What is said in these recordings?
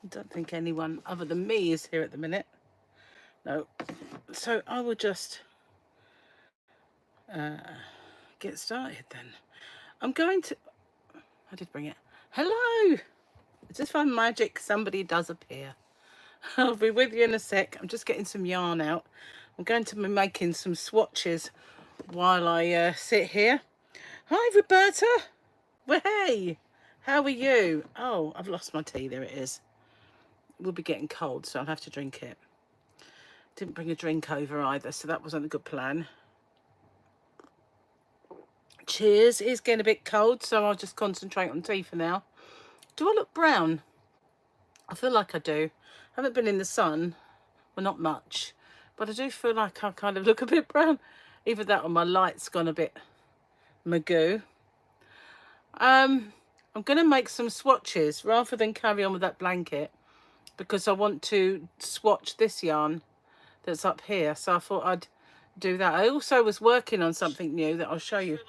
I don't think anyone other than me is here at the minute. No. So I will just uh, get started then. I'm going to... I did bring it. Hello! It's just by magic somebody does appear. I'll be with you in a sec. I'm just getting some yarn out. I'm going to be making some swatches while I sit here. Hi, Roberta. Well, hey, how are you? Oh, I've lost my tea. There it is. We'll be getting cold, so I'll have to drink it. Didn't bring a drink over either, so that wasn't a good plan. Cheers. It's getting a bit cold, so I'll just concentrate on tea for now. Do I look brown? I feel like I do. I haven't been in the sun. Well, not much. But I do feel like I kind of look a bit brown. Either that or my light's gone a bit magoo. I'm going to make some swatches rather than carry on with that blanket, because I want to swatch this yarn that's up here. So I thought I'd do that. I also was working on something new that I'll show you.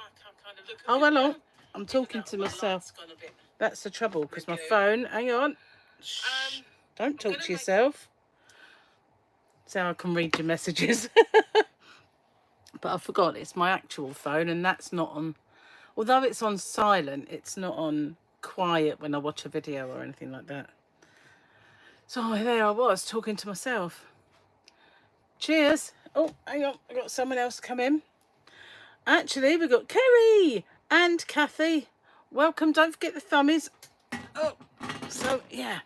Oh, hello. I'm talking to myself. That's the trouble, because my phone... Hang on. Shh. Don't talk to yourself. So I can read your messages. But I forgot it's my actual phone, and that's not on... Although it's on silent, it's not on quiet when I watch a video or anything like that. So there I was, talking to myself. Cheers. Oh, hang on. I got someone else come in. Actually, we've got Kerry and Kathy. Welcome. Don't forget the thummies. Oh, so, yeah.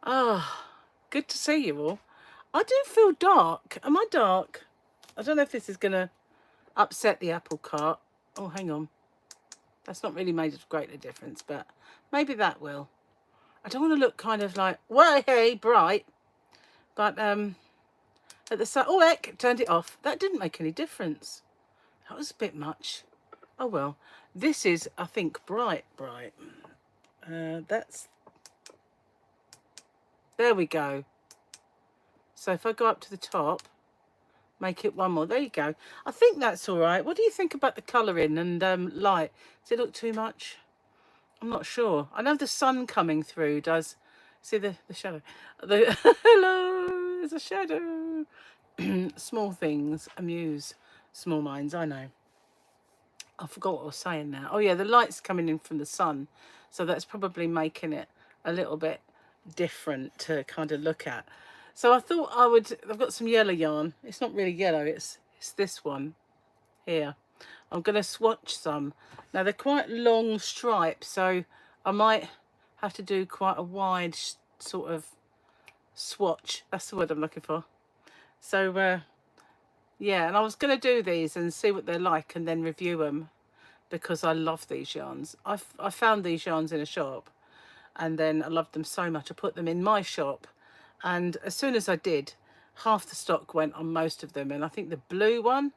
Oh, good to see you all. I do feel dark. Am I dark? I don't know if this is going to upset the apple cart. Oh, hang on. That's not really made a great difference, but maybe that will. I don't want to look kind of like, well, hey, bright. But at the side, oh, heck, turned it off. That didn't make any difference. That was a bit much. Oh, well. This is, I think, bright. That's... There we go. So if I go up to the top, make it one more. There you go. I think that's all right. What do you think about the colouring and light? Does it look too much? I'm not sure. I know the sun coming through does... See the shadow? Hello, there's a shadow. Small things amuse small minds, I know. I forgot what I was saying now. Oh, yeah, the light's coming in from the sun. So that's probably making it a little bit different to kind of look at. So I thought I would... I've got some yellow yarn. It's not really yellow. It's this one here. I'm going to swatch some. Now, they're quite long stripes, so I might have to do quite a wide sort of swatch. That's the word I'm looking for. So, yeah, and I was going to do these and see what they're like and then review them, because I love these yarns. I found these yarns in a shop, and then I loved them so much I put them in my shop, and as soon as I did, half the stock went on most of them. And I think the blue one,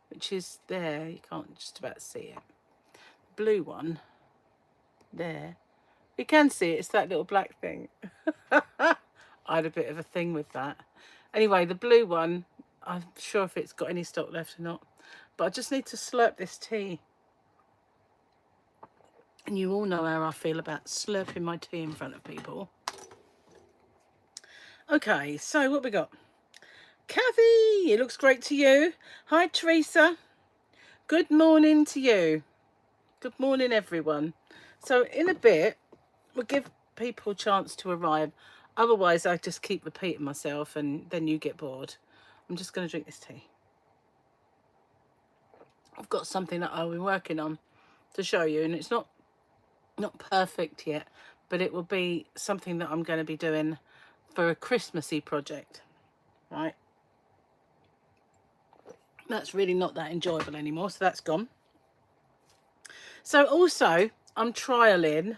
which is there, you can't just about see it, blue one there, you can see it, it's that little black thing. I had a bit of a thing with that. Anyway, the blue one, I'm sure if it's got any stock left or not, but I just need to slurp this tea. And you all know how I feel about slurping my tea in front of people. Okay, so what we got? Kathy, it looks great to you. Hi, Teresa. Good morning to you. Good morning, everyone. So in a bit, we'll give people a chance to arrive. Otherwise, I just keep repeating myself and then you get bored. I'm just going to drink this tea. I've got something that I've been working on to show you, and it's not perfect yet, but it will be something that I'm going to be doing for a Christmassy project, right? That's really not that enjoyable anymore, so that's gone. So also, I'm trialing,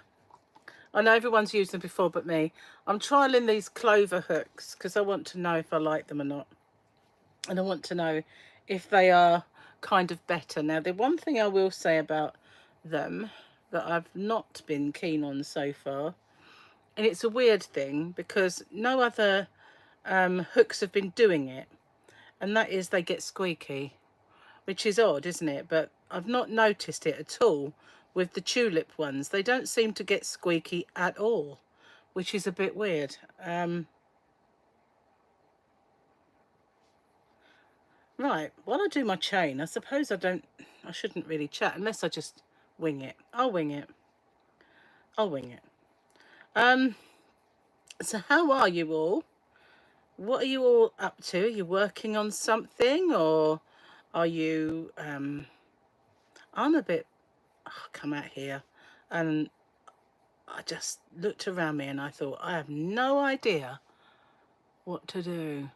I know everyone's used them before but me, I'm trialing these clover hooks because I want to know if I like them or not. And I want to know if they are kind of better. Now, the one thing I will say about them that I've not been keen on so far, and it's a weird thing because no other hooks have been doing it, and that is they get squeaky, which is odd, isn't it? But I've not noticed it at all with the tulip ones. They don't seem to get squeaky at all, which is a bit weird. Right, while I do my chain, I suppose I shouldn't really chat unless I just wing it. I'll wing it. I'll wing it. So how are you all? What are you all up to? Are you working on something, or are you, I'm a bit, come out here, and I just looked around me and I thought, I have no idea what to do.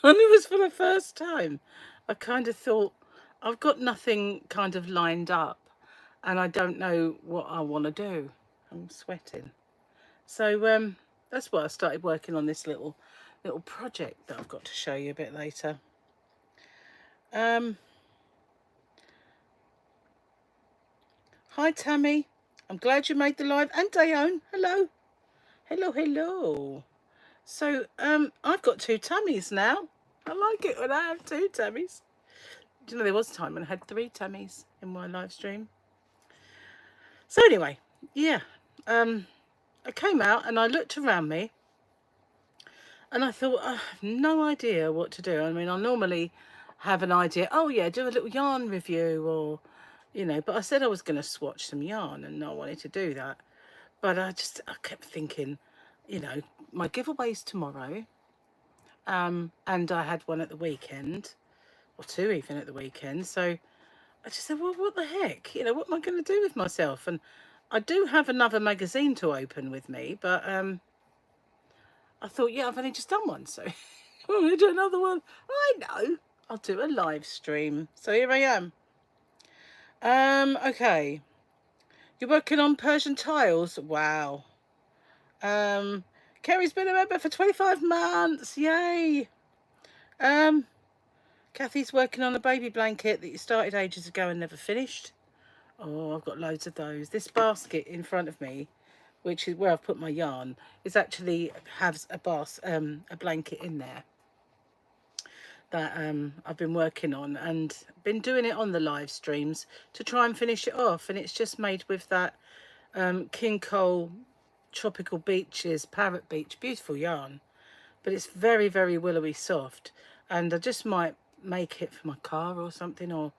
And it was for the first time. I kind of thought, I've got nothing kind of lined up and I don't know what I want to do. I'm sweating. So that's why I started working on this little project that I've got to show you a bit later. Hi Tammy, I'm glad you made the live. And Dayon, hello. Hello. So I've got 2 tummies now. I like it when I have 2 tummies. Do you know, there was a time when I had 3 tummies in my live stream. So anyway, yeah, I came out and I looked around me and I thought, I have no idea what to do. I mean, I normally have an idea, oh yeah, do a little yarn review, or, you know, but I said I was going to swatch some yarn and I wanted to do that. But I kept thinking, you know, my giveaway's tomorrow. And I had one at the weekend, or 2 even at the weekend. So I just said, well, what the heck? You know, what am I going to do with myself? And I do have another magazine to open with me, but I thought, yeah, I've only just done one, so I'm going to do another one. I know, I'll do a live stream. So here I am. Okay. You're working on Persian tiles? Wow. Kerry's been a member for 25 months. Yay. Kathy's working on a baby blanket that you started ages ago and never finished. Oh, I've got loads of those. This basket in front of me, which is where I've put my yarn, is actually has a blanket in there that I've been working on and been doing it on the live streams to try and finish it off. And it's just made with that King Cole Tropical Beaches Parrot Beach, beautiful yarn, but it's very, very willowy soft. And I just might make it for my car or something, or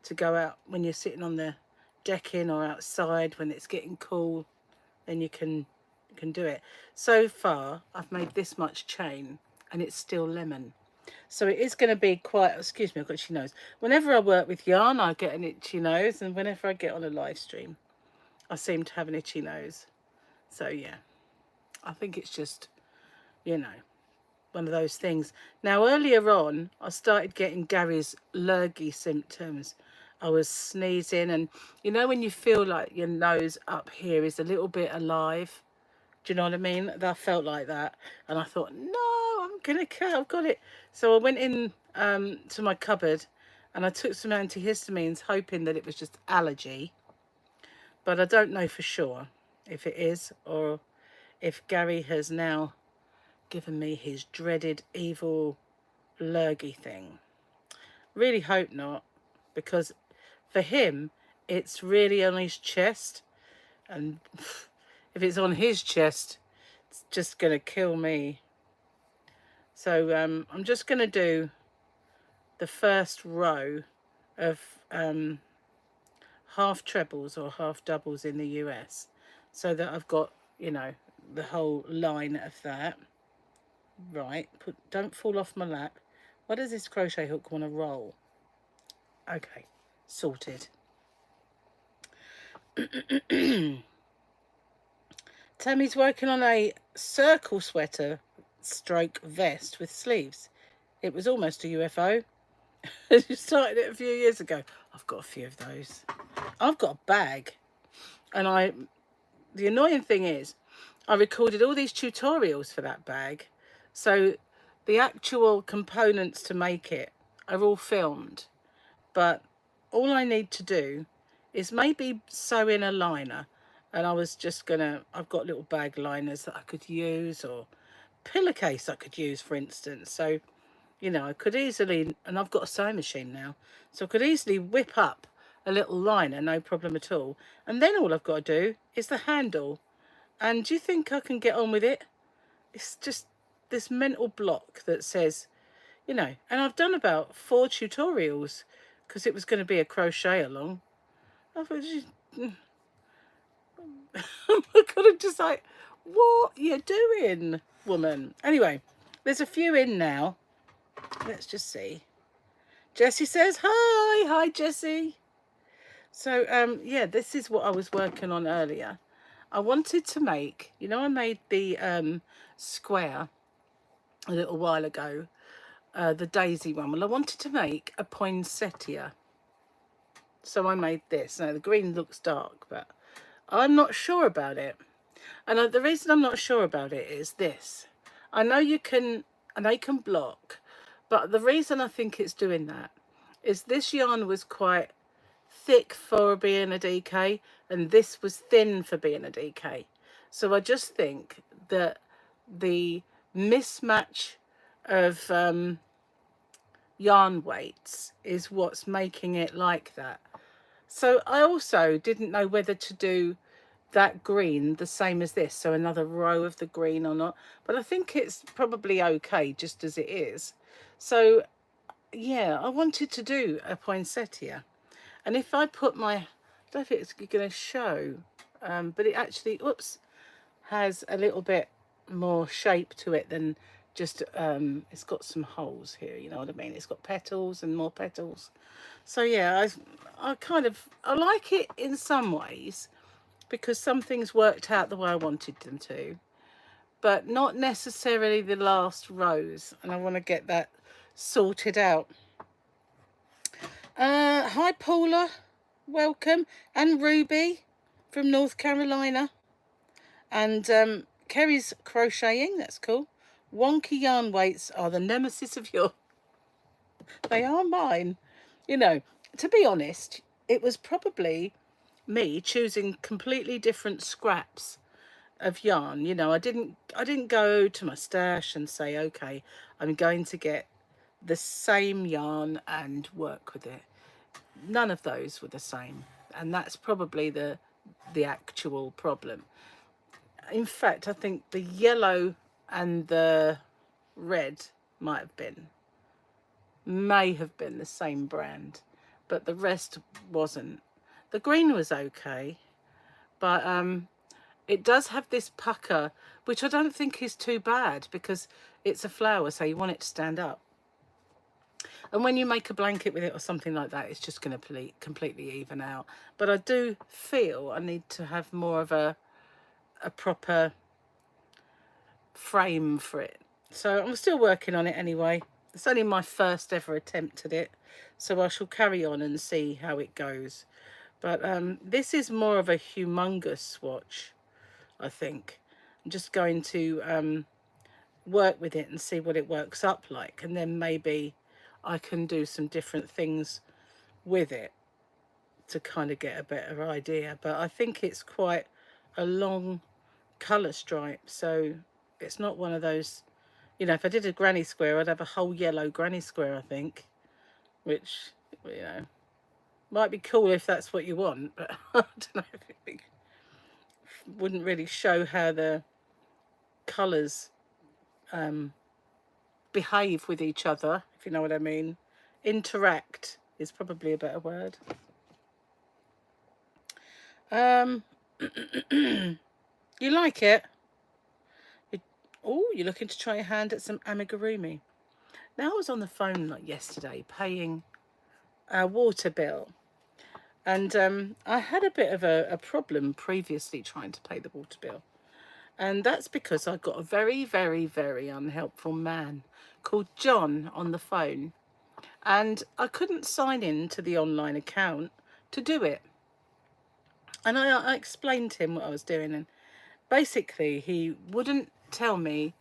to go out when you're sitting on the decking or outside when it's getting cool, then you can do it. So far I've made this much chain and it's still lemon, so it is going to be quite, excuse me, I've got itchy nose. Whenever I work with yarn I get an itchy nose, and whenever I get on a live stream I seem to have an itchy nose. So yeah, I think it's just, you know, one of those things. Now earlier on I started getting Gary's lurgy symptoms. I was sneezing, and you know when you feel like your nose up here is a little bit alive, do you know what I mean? That felt like that, and I thought, no, I'm gonna kill, I've got it. So I went in to my cupboard and I took some antihistamines hoping that it was just allergy, but I don't know for sure if it is, or if Gary has now given me his dreaded evil lurgy thing. Really hope not, because for him it's really on his chest, and if it's on his chest it's just gonna kill me. So I'm just gonna do the first row of half trebles or half doubles in the US, so that I've got, you know, the whole line of that. Right, don't fall off my lap. What does this crochet hook want to roll? Okay, sorted. Tammy's working on a circle sweater stroke vest with sleeves. It was almost a UFO. She started it a few years ago. I've got a few of those. I've got a bag, and the annoying thing is I recorded all these tutorials for that bag, so the actual components to make it are all filmed, but all I need to do is maybe sew in a liner. And I was just gonna, I've got little bag liners that I could use, or pillowcase I could use, for instance. So, you know, I could easily, and I've got a sewing machine now, so I could easily whip up a little liner, no problem at all. And then all I've got to do is the handle, And do you think I can get on with it? It's just this mental block that says, you know, and I've done about 4 tutorials because it was going to be a crochet along. I thought, I'm kind of just like, what you doing, woman? Anyway, there's a few in now. Let's just see. Jessie says, hi Jessie. So, yeah, this is what I was working on earlier. I wanted to make, you know, I made the square a little while ago, the daisy one. Well, I wanted to make a poinsettia. So I made this. Now, the green looks dark, but I'm not sure about it. And the reason I'm not sure about it is this. I know you can block, but the reason I think it's doing that is this yarn was quite thick for being a DK and this was thin for being a DK. So I just think that the mismatch of yarn weights is what's making it like that. So I also didn't know whether to do that green the same as this, so another row of the green or not, but I think it's probably okay just as it is. So yeah, I wanted to do a poinsettia, and if I put my, I don't know if it's going to show, but it actually, oops, has a little bit more shape to it than just, it's got some holes here, you know what I mean? It's got petals and more petals. So yeah, I like it in some ways because some things worked out the way I wanted them to, but not necessarily the last rows, and I want to get that sorted out. Hi Paula, welcome, and Ruby from North Carolina, and Kerry's crocheting, that's cool. Wonky yarn weights are the nemesis of your... They are mine. You know, to be honest, it was probably me choosing completely different scraps of yarn. You know, I didn't go to my stash and say, okay, I'm going to get the same yarn and work with it. None of those were the same, and that's probably the actual problem. In fact, I think the yellow and the red may have been the same brand, but the rest wasn't. The green was okay, but it does have this pucker, which I don't think is too bad because it's a flower, so you want it to stand up. And when you make a blanket with it or something like that, it's just going to completely even out. But I do feel I need to have more of a proper frame for it. So I'm still working on it anyway. It's only my first ever attempt at it, so I shall carry on and see how it goes. But this is more of a humongous swatch, I think. I'm just going to work with it and see what it works up like, and then maybe I can do some different things with it to kind of get a better idea. But I think it's quite a long colour stripe, so it's not one of those, you know, if I did a granny square, I'd have a whole yellow granny square, I think, which, you know, might be cool if that's what you want, but I don't know if it wouldn't really show how the colours behave with each other, if you know what I mean. Interact is probably a better word. You like it? Oh, you're looking to try your hand at some amigurumi. Now, I was on the phone like yesterday paying a water bill, and I had a bit of a problem previously trying to pay the water bill, and that's because I got a very, very, very unhelpful man called John on the phone, and I couldn't sign in to the online account to do it. And I explained to him what I was doing, and basically he wouldn't tell me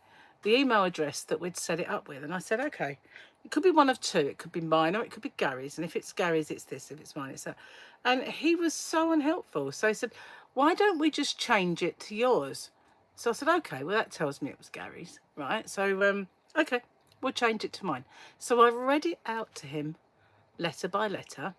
the email address that we'd set it up with. And I said, okay, it could be one of two. It could be mine or it could be Gary's. And if it's Gary's, it's this. If it's mine, it's that. And he was so unhelpful. So he said, why don't we just change it to yours? So I said, okay, well, that tells me it was Gary's, right? So, okay, we'll change it to mine. So I read it out to him letter by letter.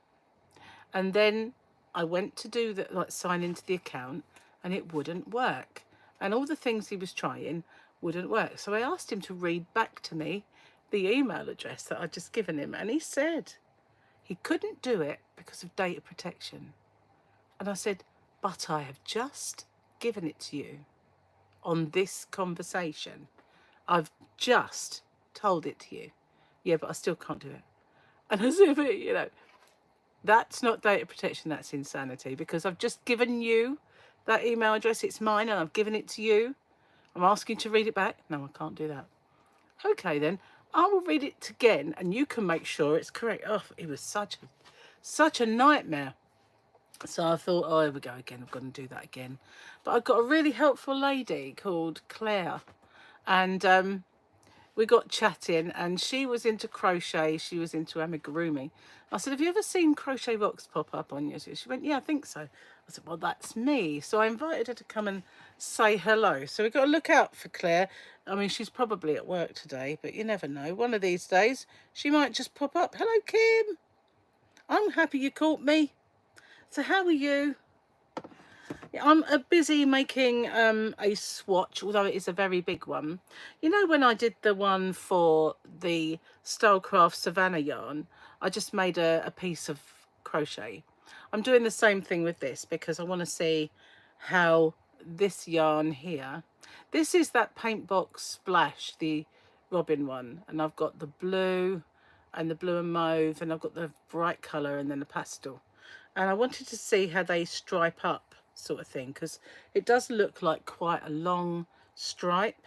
And then I went to do the, like, sign into the account, and it wouldn't work. and all the things he was trying wouldn't work. So I asked him to read back to me the email address that I'd just given him, and he said he couldn't do it because of data protection. And I said, but I have just given it to you on this conversation. I've just told it to you. Yeah, but I still can't do it. And as if it, you know, that's not data protection, that's insanity, because I've just given you that email address. It's mine and I've given it to you. I'm asking to read it back. No, I can't do that. Okay, then I will read it again and you can make sure it's correct. Oh, it was such a nightmare. So I thought, oh, here we go again. I've got to do that again. But I've got a really helpful lady called Claire. And we got chatting and she was into crochet. She was into amigurumi. I said, have you ever seen Crochet Rocks pop up on YouTube? She went, yeah, I think so. I said, well, that's me. So I invited her to come and say hello. So we've got to look out for Claire. I mean, she's probably at work today, but you never know. One of these days, she might just pop up. Hello, Kim. I'm happy you caught me. So how are you? I'm busy making a swatch, although it is a very big one. You know, when I did the one for the Stylecraft Savannah yarn, I just made a piece of crochet. I'm doing the same thing with this because I want to see how this yarn here, this is that Paint Box Splash, the Robin one, and I've got the blue and the blue and mauve, and I've got the bright colour and then the pastel. And I wanted to see how they stripe up, sort of thing, because it does look like quite a long stripe.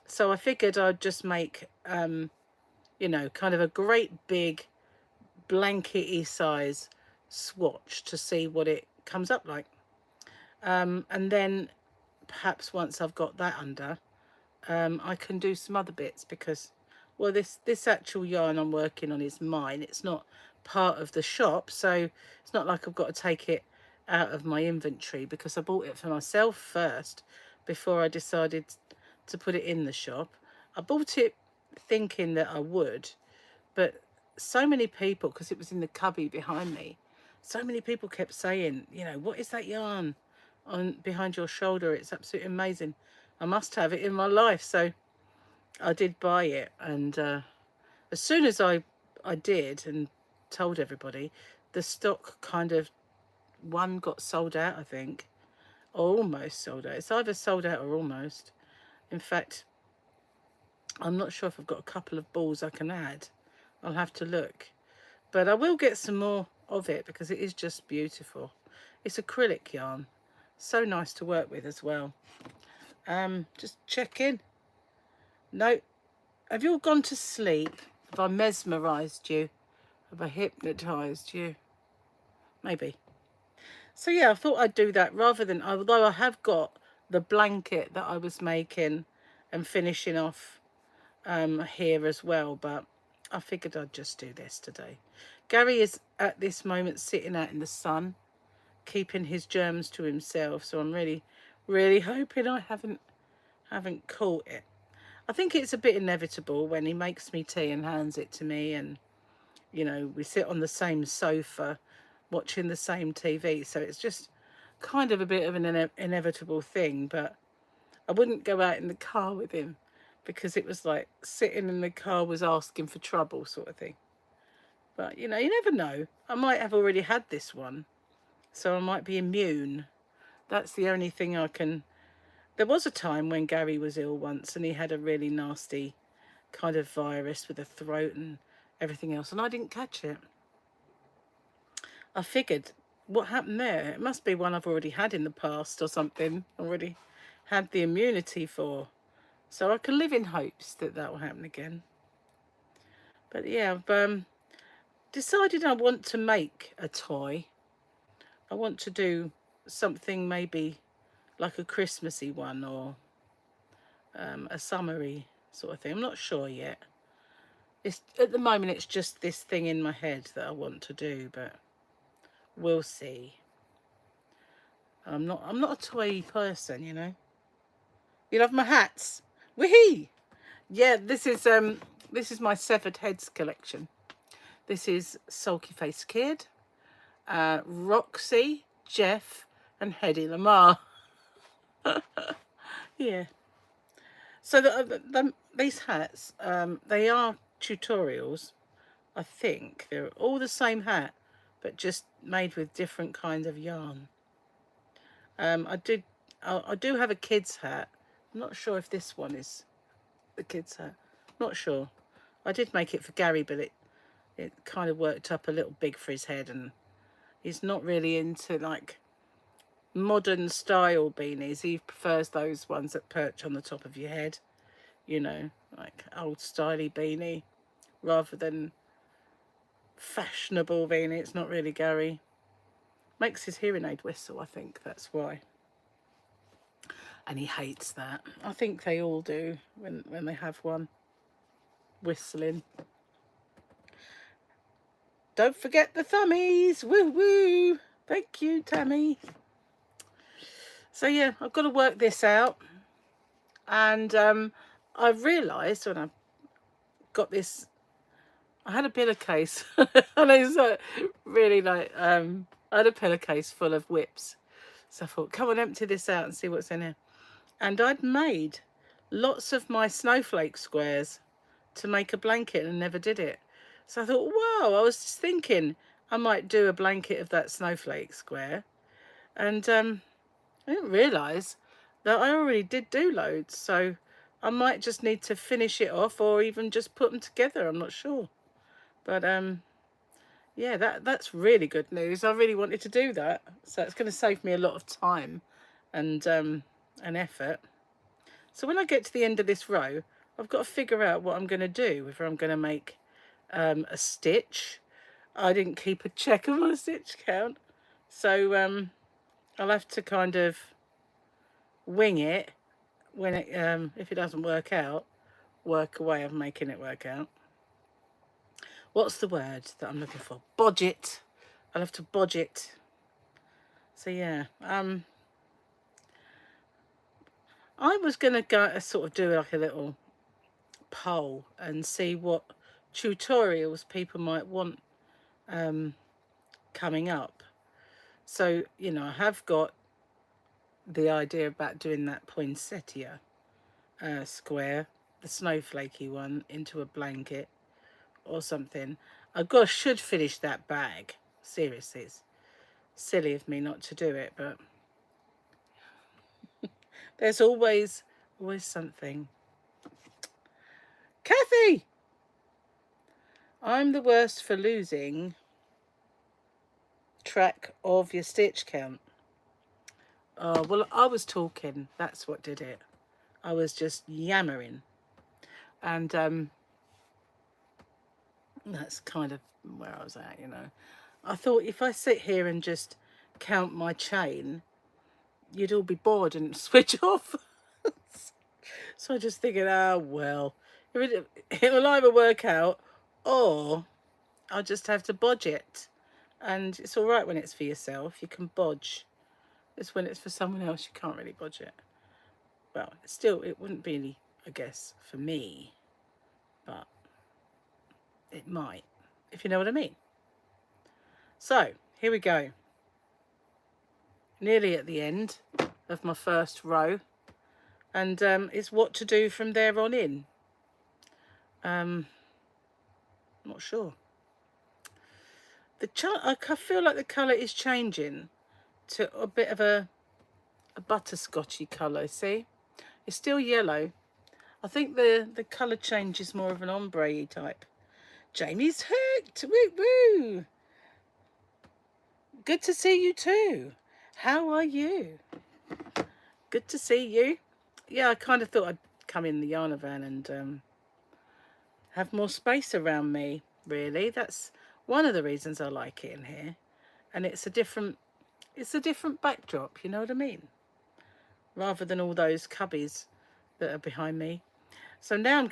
So I figured I'd just make you know, kind of a great big blankety size swatch to see what it comes up like. And then perhaps once I've got that under, I can do some other bits, because, well, this actual yarn I'm working on is mine. It's not part of the shop, so it's not like I've got to take it out of my inventory, because I bought it for myself first before I decided to put it in the shop. I bought it thinking that I would, but so many people, because it was in the cubby behind me, so many people kept saying, you know, what is that yarn on behind your shoulder? It's absolutely amazing. I must have it in my life. So I did buy it, and as soon as I did and told everybody, the stock kind of got sold out, I think, or almost sold out. It's either sold out or almost. In fact, I'm not sure if I've got a couple of balls I can add. I'll have to look, but I will get some more of it because it is just beautiful. It's acrylic yarn, so nice to work with as well. Just check in. No, have you all gone to sleep? Have I mesmerized you? Have I hypnotized you? Maybe. So yeah, I thought I'd do that rather than, although I have got the blanket that I was making and finishing off here as well, but I figured I'd just do this today. Gary is at this moment sitting out in the sun, keeping his germs to himself, so I'm really hoping I haven't caught it. I think it's a bit inevitable when he makes me tea and hands it to me, and you know, we sit on the same sofa watching the same TV, so it's just kind of a bit of an inevitable thing. But I wouldn't go out in the car with him, because it was like sitting in the car was asking for trouble, sort of thing. But you know, you never know, I might have already had this one, so I might be immune. That's the only thing I can. There was a time when Gary was ill once, and he had a really nasty kind of virus with a throat and everything else, and I didn't catch it. I figured, what happened there? It must be one I've already had in the past or something, already had the immunity for. So I can live in hopes that that will happen again. But yeah, I've decided I want to make a toy. I want to do something maybe like a Christmassy one, or a summery sort of thing. I'm not sure yet. It's, at the moment, it's just this thing in my head that I want to do, but we'll see. I'm not a toy person, you know. You love my hats? Wee! Yeah, this is my Severed Heads collection. This is Sulky Face Kid, Roxy, Jeff, and Hedy Lamar. Yeah. So these hats, they are tutorials. I think they're all the same hat, but just made with different kinds of yarn. I do have a kid's hat. I'm not sure if this one is the kid's hat. Not sure. I did make it for Gary, but it kind of worked up a little big for his head, and he's not really into like modern style beanies. He prefers those ones that perch on the top of your head, you know, like old styly beanie, rather than fashionable beanie. It's not really Gary. Makes his hearing aid whistle, I think that's why. And he hates that. I think they all do when they have one whistling. Don't forget the thummies. Woo woo. Thank you, Tammy. So yeah, I've got to work this out. And I've realised when I got this, I had a pillowcase. And it's really like, I had a pillowcase full of whips. So I thought, come on, empty this out and see what's in here. And I'd made lots of my snowflake squares to make a blanket and never did it. So I thought, wow, I was just thinking I might do a blanket of that snowflake square. And I didn't realise that I already did do loads. So I might just need to finish it off or even just put them together. I'm not sure. But yeah, that's really good news. I really wanted to do that. So it's going to save me a lot of time and effort. So when I get to the end of this row, I've got to figure out what I'm going to do. Whether I'm going to make a stitch. I didn't keep a check of my stitch count. So I'll have to kind of wing it when it, if it doesn't work out, work a way of making it work out. What's the word that I'm looking for? Bodge it. I'll have to bodge it. So yeah, I was going to go sort of do like a little poll and see what tutorials people might want coming up. So, you know, I have got the idea about doing that poinsettia square, the snowflakey one, into a blanket or something. Should finish that bag. Seriously, it's silly of me not to do it, but there's always something. Kathy! I'm the worst for losing track of your stitch count. Well, I was talking. That's what did it. I was just yammering. And that's kind of where I was at, you know. I thought if I sit here and just count my chain, you'd all be bored and switch off. So I just thinking, well, it will either work out or I'll just have to bodge it. And it's all right when it's for yourself. You can bodge. It's when it's for someone else you can't really bodge it. Well, still, it wouldn't be, I guess, for me. But it might, if you know what I mean. So, here we go. Nearly at the end of my first row. And it's what to do from there on in. Not sure. I feel like the colour is changing to a bit of a butterscotchy colour, see? It's still yellow. I think the colour change is more of an ombre type. Jamie's hooked! Woo woo! Good to see you too. How are you? Good to see you. Yeah, I kind of thought I'd come in the yarn van and have more space around me, really. That's one of the reasons I like it in here. And it's a different backdrop, you know what I mean? Rather than all those cubbies that are behind me. So now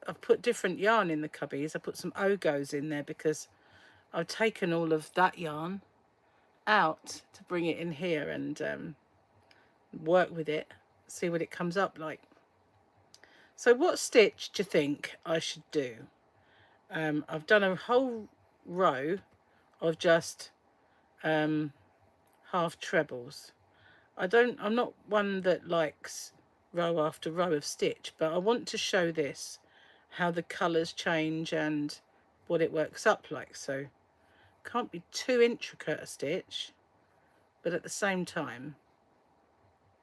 I've put different yarn in the cubbies. I put some Ogos in there because I've taken all of that yarn out to bring it in here and work with it, see what it comes up like. So what stitch do you think I should do? I've done a whole row of just half trebles. I'm not one that likes row after row of stitch, but I want to show this, how the colours change and what it works up like. So can't be too intricate a stitch, but at the same time,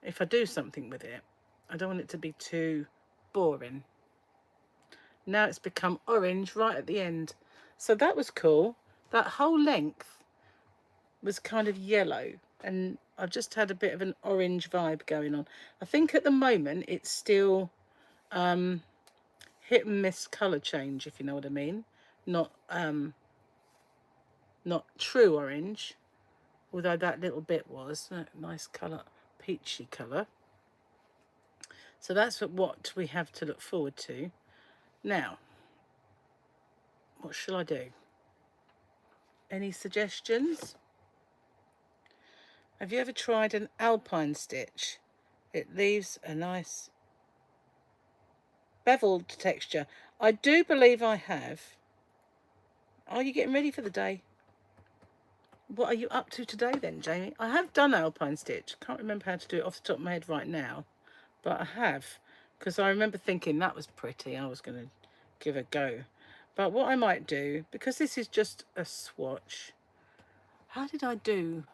if I do something with it, I don't want it to be too boring. Now it's become orange right at the end. So that was cool. That whole length was kind of yellow, and I've just had a bit of an orange vibe going on. I think at the moment it's still hit and miss colour change, if you know what I mean. Not true orange, although that little bit was a nice colour, peachy colour. So that's what we have to look forward to. Now, what shall I do? Any suggestions? Have you ever tried an alpine stitch? It leaves a nice beveled texture. I do believe I have. Are you getting ready for the day? What are you up to today then, Jamie? I have done alpine stitch. Can't remember how to do it off the top of my head right now, but I have, because I remember thinking that was pretty. I was going to give a go. But what I might do, because this is just a swatch, how did I do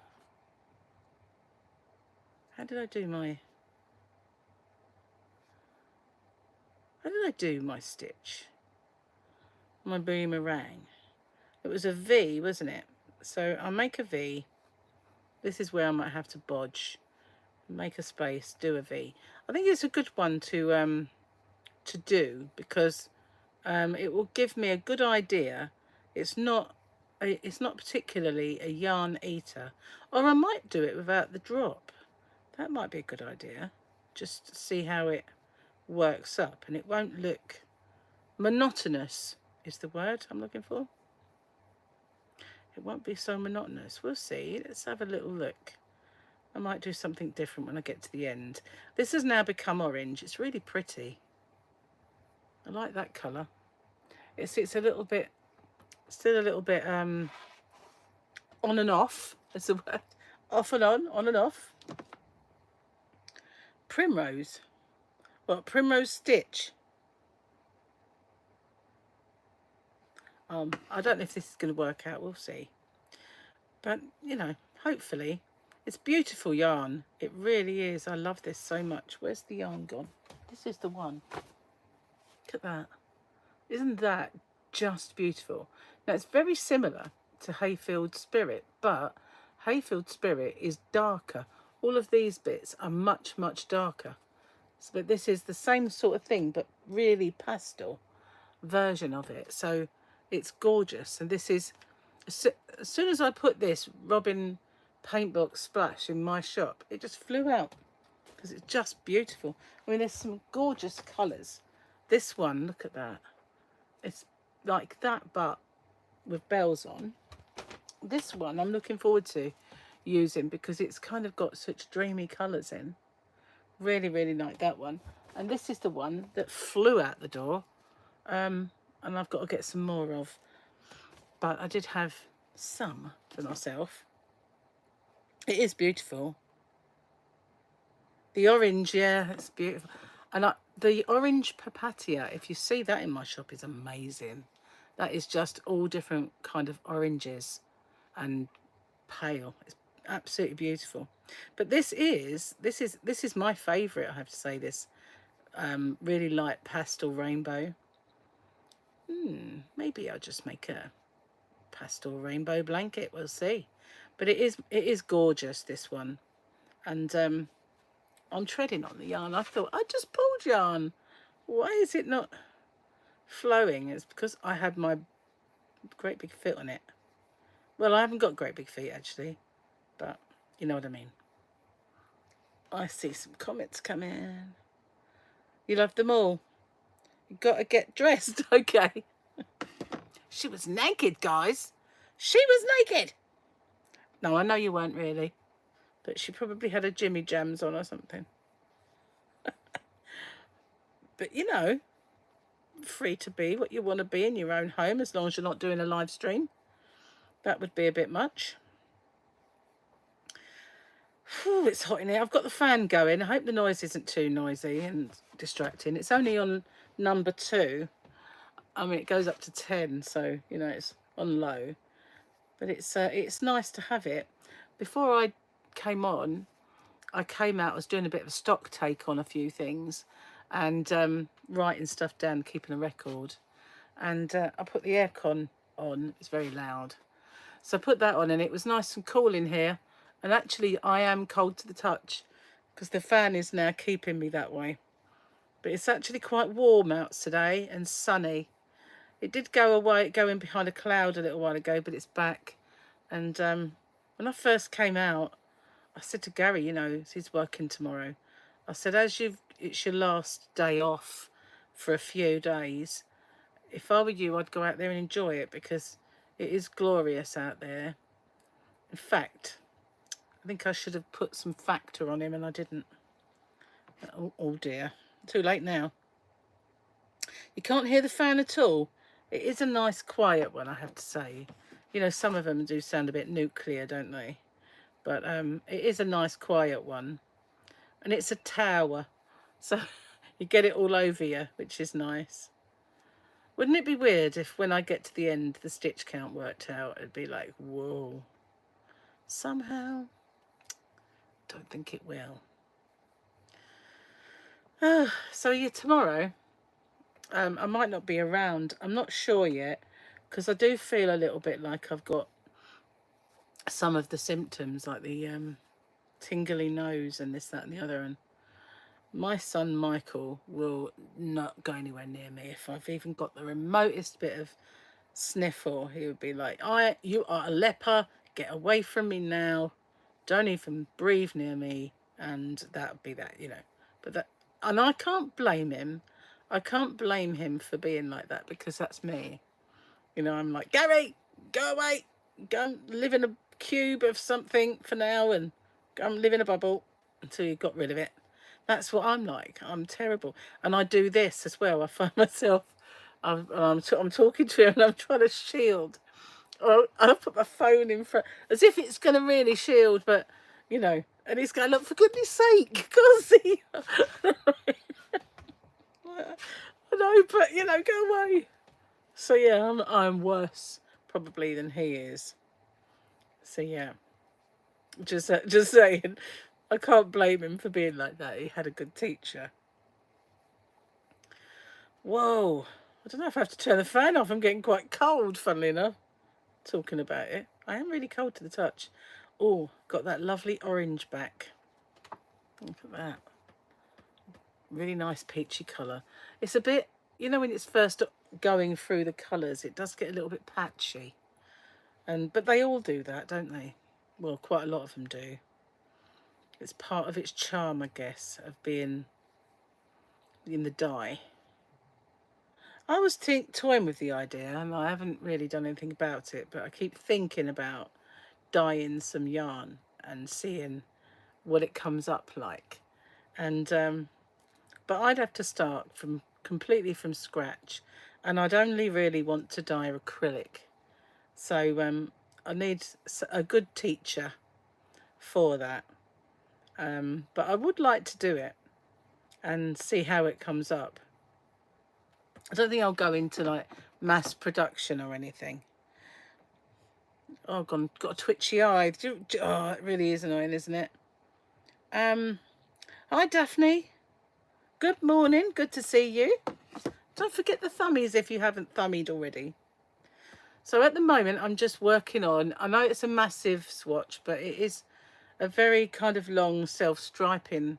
my stitch? My boomerang. It was a V, wasn't it? So I'll make a V. This is where I might have to bodge. Make a space, do a V. I think it's a good one to do, because it will give me a good idea. It's not particularly a yarn eater. Or I might do it without the drop. That might be a good idea. Just to see how it works up, and it won't look monotonous is the word I'm looking for. It won't be so monotonous. We'll see. Let's have a little look. I might do something different when I get to the end. This has now become orange. It's really pretty. I like that colour. It's a little bit, still a little bit on and off. That's the word. Off and on and off. Primrose. Well, primrose stitch. I don't know if this is going to work out. We'll see. But, you know, hopefully. It's beautiful yarn. It really is. I love this so much. Where's the yarn gone? This is the one. Look at that. Isn't that just beautiful? Now, it's very similar to Hayfield Spirit, but Hayfield Spirit is darker. All of these bits are much, much darker. But this is the same sort of thing, but really pastel version of it. So it's gorgeous. And this is, as soon as I put this Robin Paintbox Splash in my shop, it just flew out, because it's just beautiful. I mean, there's some gorgeous colours. This one, look at that. It's like that, but with bells on. This one I'm looking forward to using, because it's kind of got such dreamy colours in. Really, really like that one. And this is the one that flew out the door. And I've got to get some more of. But I did have some for myself. It is beautiful. The orange, yeah, it's beautiful. And the orange papatia, if you see that in my shop, is amazing. That is just all different kind of oranges and pale. It's absolutely beautiful. But this is my favourite, I have to say, this really light pastel rainbow. Maybe I'll just make a pastel rainbow blanket. We'll see. But it is gorgeous, this one. And I'm treading on the yarn. I thought I just pulled yarn. Why is it not flowing? It's because I had my great big foot on it. Well, I haven't got great big feet actually, but you know what I mean. I see some comments come in. You love them all. You got to get dressed. Okay. She was naked, guys. She was naked. No, I know you weren't really, but she probably had her Jimmy Jams on or something. But you know, free to be what you want to be in your own home, as long as you're not doing a live stream. That would be a bit much. Whew, it's hot in here. I've got the fan going. I hope the noise isn't too noisy and distracting. It's only on number 2. I mean, it goes up to 10, so, you know, it's on low. But it's nice to have it. Before I came on, I came out, I was doing a bit of a stock take on a few things and writing stuff down, keeping a record. And I put the aircon on. It's very loud. So I put that on and it was nice and cool in here. And actually I am cold to the touch because the fan is now keeping me that way. But it's actually quite warm out today and sunny. It did go away, going behind a cloud a little while ago, but it's back. And when I first came out, I said to Gary, you know, he's working tomorrow, I said, it's your last day off for a few days. If I were you, I'd go out there and enjoy it because it is glorious out there. In fact, I think I should have put some factor on him and I didn't. Oh dear, too late now. You can't hear the fan at all. It is a nice quiet one, I have to say. You know, some of them do sound a bit nuclear, don't they? But it is a nice quiet one. And it's a tower, so you get it all over you, which is nice. Wouldn't it be weird if when I get to the end the stitch count worked out? It'd be like, whoa. Somehow, don't think it will. So yeah, tomorrow I might not be around. I'm not sure yet because I do feel a little bit like I've got some of the symptoms, like the tingly nose and this, that and the other. And my son Michael will not go anywhere near me. If I've even got the remotest bit of sniffle, he would be like, you are a leper, get away from me now, don't even breathe near me. And that would be that, you know. But that, and I can't blame him. I can't blame him for being like that because that's me. You know, I'm like, Gary, go away, go and live in a cube of something for now and go and live in a bubble until you got rid of it. That's what I'm like. I'm terrible. And I do this as well. I find myself, I'm talking to him and I'm trying to shield. Or I put my phone in front as if it's going to really shield, but, you know, and he's going, look, for goodness sake, can't see. I know, but, you know, go away. So, yeah, I'm worse probably than he is. So, yeah, just saying. I can't blame him for being like that. He had a good teacher. Whoa. I don't know if I have to turn the fan off. I'm getting quite cold, funnily enough, talking about it. I am really cold to the touch. Oh, got that lovely orange back. Look at that. Really nice peachy colour. It's a bit, you know, when it's first going through the colours, it does get a little bit patchy. But they all do that, don't they? Well, quite a lot of them do. It's part of its charm, I guess, of being in the dye. I was toying with the idea, and I haven't really done anything about it, but I keep thinking about dyeing some yarn and seeing what it comes up like. And but I'd have to start completely from scratch, and I'd only really want to dye acrylic. So I need a good teacher for that. But I would like to do it and see how it comes up. I don't think I'll go into like mass production or anything. Oh, got a twitchy eye. Oh, it really is annoying, isn't it? Hi, Daphne. Good morning. Good to see you. Don't forget the thummies if you haven't thummied already. So at the moment, I'm just working on, I know it's a massive swatch, but it is a very kind of long self-striping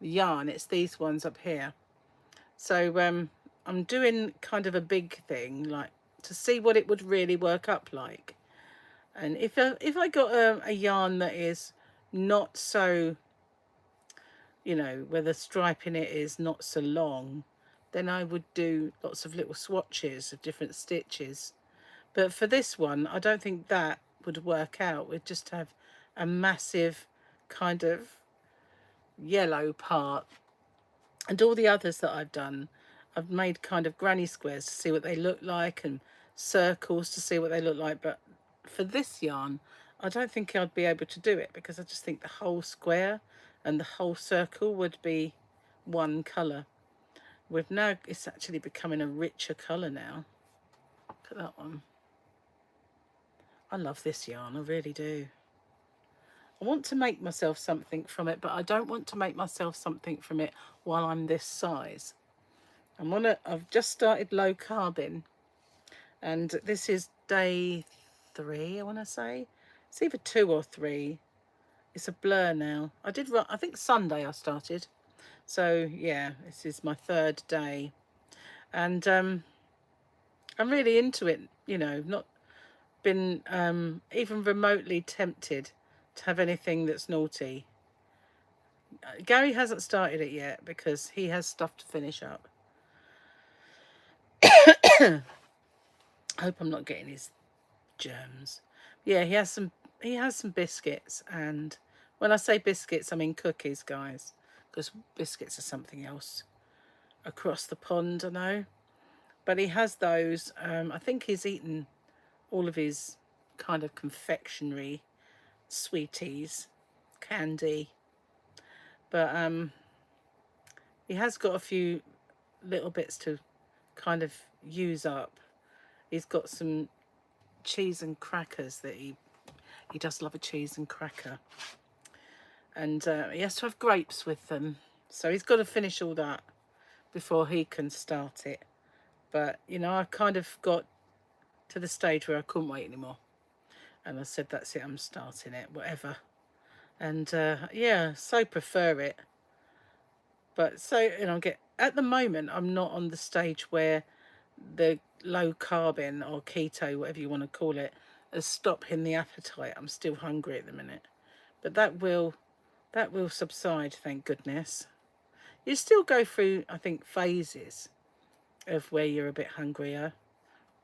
yarn. It's these ones up here. So I'm doing kind of a big thing, like to see what it would really work up like. And if I got a yarn that is not so, you know, where the stripe in it is not so long, then I would do lots of little swatches of different stitches. But for this one, I don't think that would work out. We'd just have a massive kind of yellow part. And all the others that I've done, I've made kind of granny squares to see what they look like and circles to see what they look like. But for this yarn, I don't think I'd be able to do it, because I just think the whole square and the whole circle would be one colour. With now, it's actually becoming a richer colour now. Look at that one. I love this yarn, I really do. I want to make myself something from it, but I don't want to make myself something from it while I'm this size. I've just started low carbing, and this is day 3, I want to say. It's either 2 or 3. It's a blur now. I think Sunday I started. So yeah, this is my 3rd day. And I'm really into it, you know, not been even remotely tempted to have anything that's naughty. Gary hasn't started it yet because he has stuff to finish up. I hope I'm not getting his germs. Yeah, he has some biscuits, and when I say biscuits, I mean cookies, guys, because biscuits are something else across the pond, I know. But he has those. I think he's eaten all of his kind of confectionery, sweeties, candy. But he has got a few little bits to kind of use up. He's got some cheese and crackers that he does love a cheese and cracker. And he has to have grapes with them. So he's got to finish all that before he can start it. But, you know, I kind of got to the stage where I couldn't wait anymore. And I said, that's it, I'm starting it, whatever. And yeah, so prefer it. But so, you know, at the moment, I'm not on the stage where the low carbon or keto, whatever you want to call it, is stopping the appetite. I'm still hungry at the minute. But that will subside, thank goodness. You still go through, I think, phases of where you're a bit hungrier,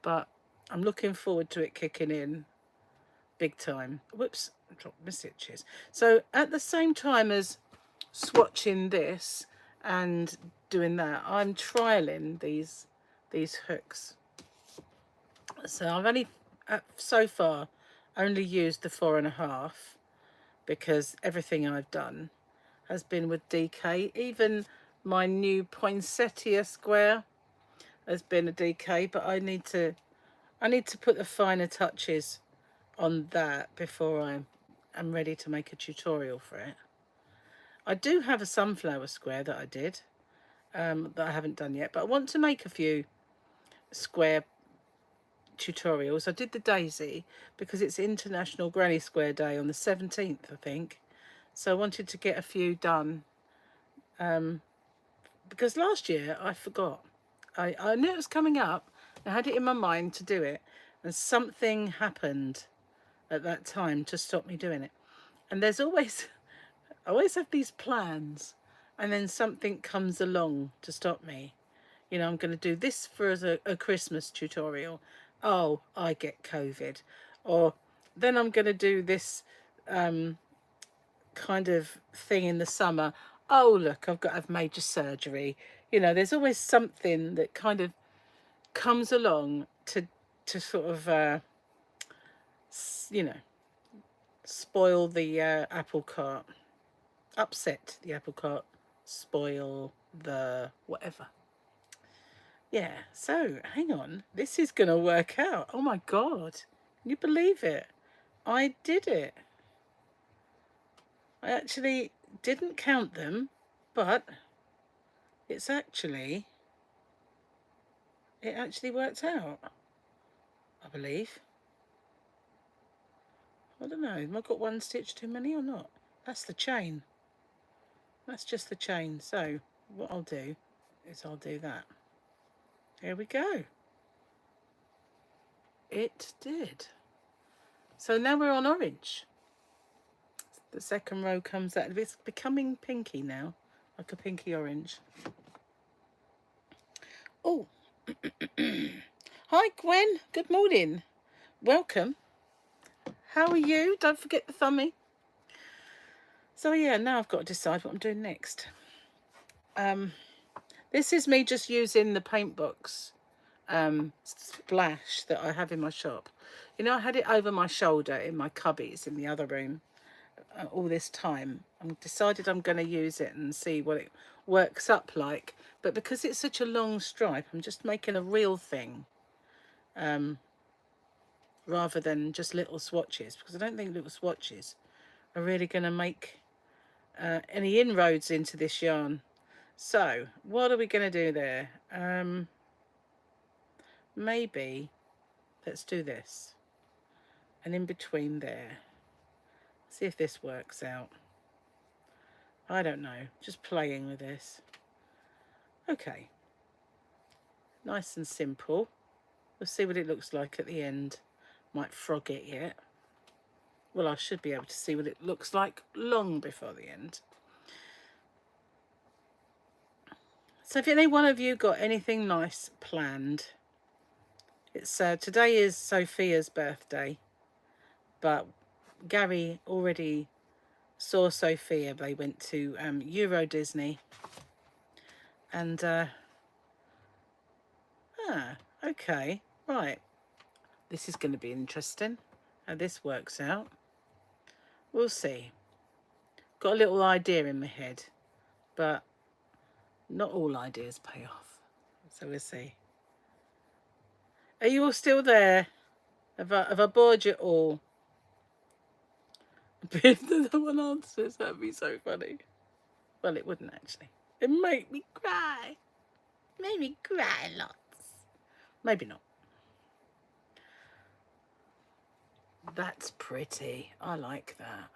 but I'm looking forward to it kicking in big time. Whoops, I dropped my stitches. So at the same time as swatching this and doing that, I'm trialing these hooks. So I've only so far only used the 4.5, because everything I've done has been with DK. Even my new poinsettia square has been a DK, but I need to put the finer touches on that before I'm ready to make a tutorial for it. I do have a sunflower square that I did, that I haven't done yet, but I want to make a few square tutorials. I did the daisy because it's International Granny Square Day on the 17th, I think. So I wanted to get a few done, because last year I forgot. I knew it was coming up. I had it in my mind to do it, and something happened at that time to stop me doing it. And there's always, I always have these plans, and then something comes along to stop me. You know, I'm going to do this for a Christmas tutorial. Oh, I get COVID. Or then I'm going to do this kind of thing in the summer. Oh, look, I've got to have major surgery. You know, there's always something that kind of comes along to sort of, you know, spoil the apple cart, upset the apple cart, spoil the whatever. Yeah, so hang on, this is gonna work out. Oh my god, can you believe it? I did it. I actually didn't count them, but it actually worked out, I believe. I don't know, have I got one stitch too many or not? That's the chain. That's just the chain. So what I'll do is I'll do that. Here we go. It did. So now we're on orange. The second row comes out. It's becoming pinky now, like a pinky orange. Oh, hi Gwen, good morning. Welcome. How are you? Don't forget the thumbie. So yeah, now I've got to decide what I'm doing next. This is me just using the paint box splash that I have in my shop. You know, I had it over my shoulder in my cubbies in the other room all this time. I've decided I'm going to use it and see what it works up like. But because it's such a long stripe, I'm just making a real thing rather than just little swatches, because I don't think little swatches are really going to make any inroads into this yarn. So what are we going to do there? Maybe let's do this, and in between there, see if this works out. I don't know, just playing with this. Okay, nice and simple. We'll see what it looks like at the end. Might frog it yet. Well, I should be able to see what it looks like long before the end. So if any one of you got anything nice planned, it's today is Sophia's birthday, but Gary already saw Sophia. They went to Euro Disney, and okay, right, this is going to be interesting how this works out. We'll see. Got a little idea in my head, but not all ideas pay off, so we'll see. Are you all still there? Have I bored you all? If no one answers, that'd be so funny. Well, it wouldn't actually. It made me cry. Made me cry lots. Maybe not. That's pretty. I like that.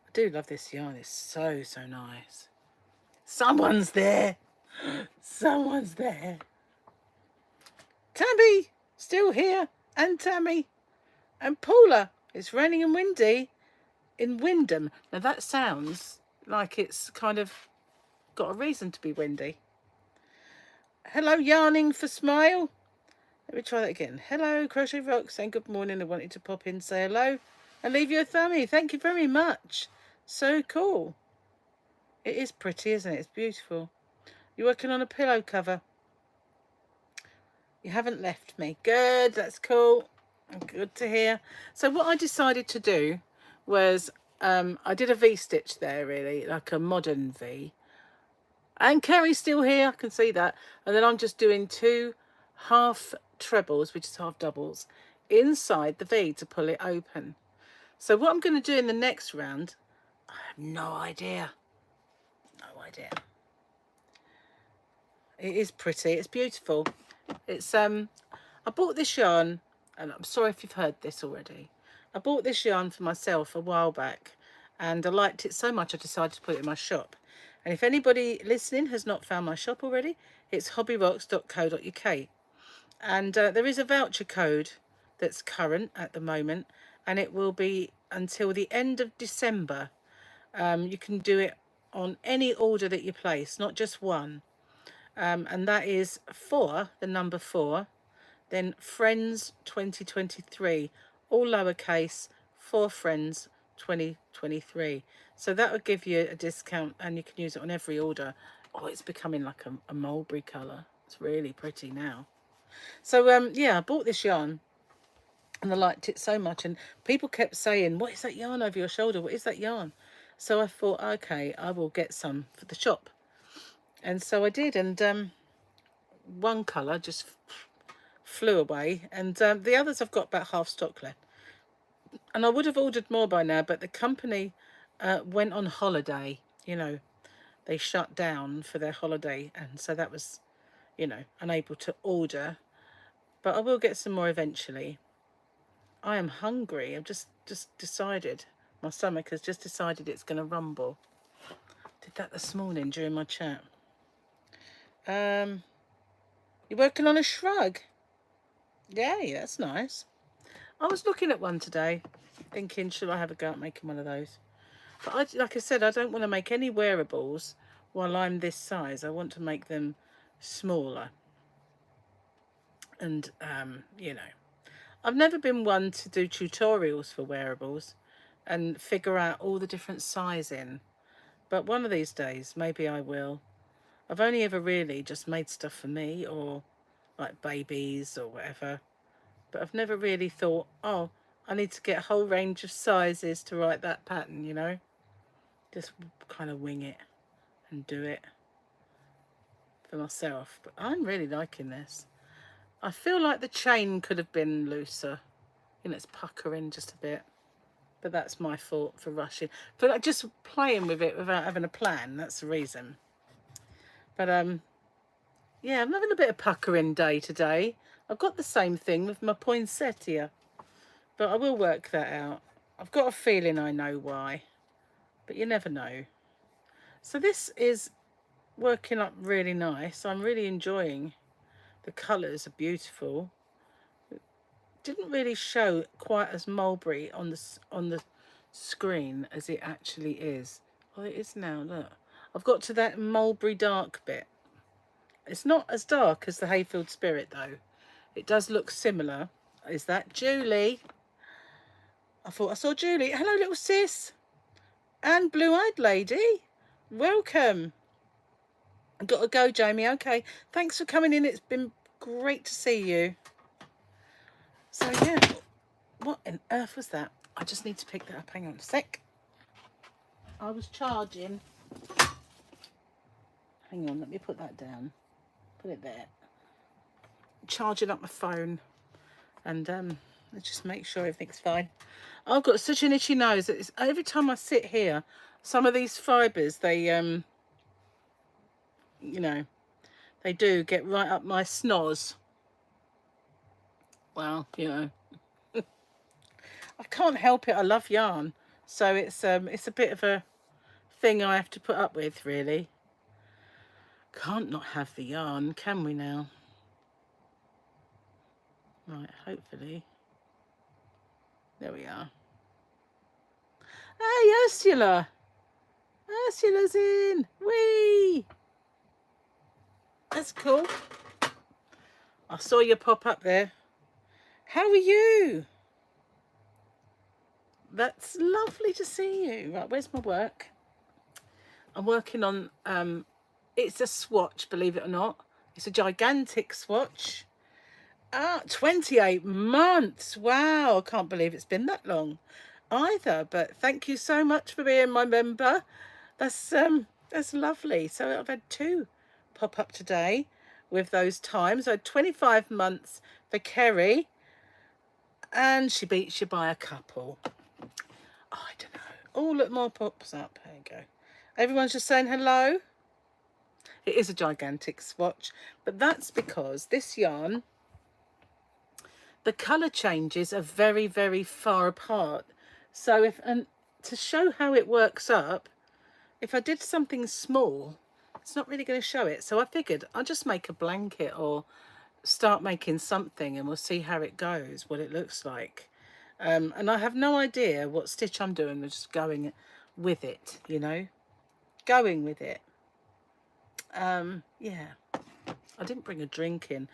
I do love this yarn. It's so, so nice. Someone's there. Someone's there. Tabby, still here. And Tammy. And Paula. It's raining and windy in Wyndham. Now that sounds like it's kind of got a reason to be windy. Hello, Yarning for Smile. Let me try that again. Hello, Crochet Rocks, saying good morning. I wanted to pop in, say hello, and leave you a thumbie. Thank you very much. So cool. It is pretty, isn't it? It's beautiful. You're working on a pillow cover. You haven't left me. Good, that's cool. Good to hear. So what I decided to do was I did a V-stitch there, really, like a modern V. And Kerry's still here, I can see that. And then I'm just doing 2 half trebles, which is half doubles, inside the V to pull it open. So what I'm going to do in the next round, I have no idea. No idea. It is pretty. It's beautiful. It's I bought this yarn, and I'm sorry if you've heard this already. I bought this yarn for myself a while back, and I liked it so much I decided to put it in my shop. And if anybody listening has not found my shop already, it's hobbyrocks.co.uk. And there is a voucher code that's current at the moment, and it will be until the end of December. You can do it on any order that you place, not just one. And that is 4, the number 4, then Friends 2023, all lowercase, 4 Friends 2023. So that would give you a discount, and you can use it on every order. Oh, it's becoming like a mulberry colour. It's really pretty now. So yeah, I bought this yarn and I liked it so much, and people kept saying, what is that yarn over your shoulder? What is that yarn? So I thought, okay, I will get some for the shop. And so I did, and one colour just flew away, and the others I've got about half stock left. And I would have ordered more by now, but the company went on holiday. You know, they shut down for their holiday, and so that was, you know, unable to order. But I will get some more eventually. I am hungry. I've just decided, my stomach has just decided it's going to rumble. Did that this morning during my chat. You're working on a shrug? Yay, that's nice. I was looking at one today, thinking, should I have a go at making one of those? But like I said, I don't want to make any wearables while I'm this size. I want to make them smaller. And, you know, I've never been one to do tutorials for wearables and figure out all the different sizing. But one of these days, maybe I will. I've only ever really just made stuff for me, or like babies or whatever. but I've never really thought, oh, I need to get a whole range of sizes to write that pattern, you know. Just kind of wing it and do it for myself. But I'm really liking this. I feel like the chain could have been looser. You know, it's puckering just a bit. But that's my fault for rushing. For like just playing with it without having a plan. That's the reason. But yeah, I'm having a bit of puckering day today. I've got the same thing with my poinsettia. But I will work that out. I've got a feeling I know why. But you never know. So this is working up really nice. I'm really enjoying. The colours are beautiful. It didn't really show quite as mulberry on the screen as it actually is. Oh, it is now, look. I've got to that mulberry dark bit. It's not as dark as the Hayfield Spirit though. It does look similar. Is that Julie? I thought I saw Julie. Hello, little sis. And blue-eyed lady. Welcome. I've got to go, Jamie. Okay. Thanks for coming in. It's been great to see you. So, yeah. What on earth was that? I just need to pick that up. Hang on a sec. I was charging. Hang on. Let me put that down. Put it there. Charging up my phone. And let's just make sure everything's fine. I've got such an itchy nose. It's, every time I sit here, some of these fibres, they, you know, they do get right up my snoz. Well, you know, I can't help it. I love yarn, so it's a bit of a thing I have to put up with, really. Can't not have the yarn, can we now? Right, hopefully. There we are. Hey, Ursula. Ursula's in. Whee! That's cool. I saw you pop up there. How are you? That's lovely to see you. Right, where's my work? I'm working on, it's a swatch, believe it or not. It's a gigantic swatch. 28 months. Wow, I can't believe it's been that long either. But thank you so much for being my member. That's lovely. So I've had 2 pop up today with those times. I had 25 months for Kerry, and she beats you by a couple. Oh, I don't know. Oh, look, more pops up. There you go. Everyone's just saying hello. It is a gigantic swatch, but that's because this yarn, the colour changes are very, very far apart. So if, and to show how it works up, if I did something small, it's not really going to show it. So I figured I'll just make a blanket or start making something and we'll see how it goes, what it looks like. And I have no idea what stitch I'm doing. We're just going with it, you know, going with it. Yeah, I didn't bring a drink in.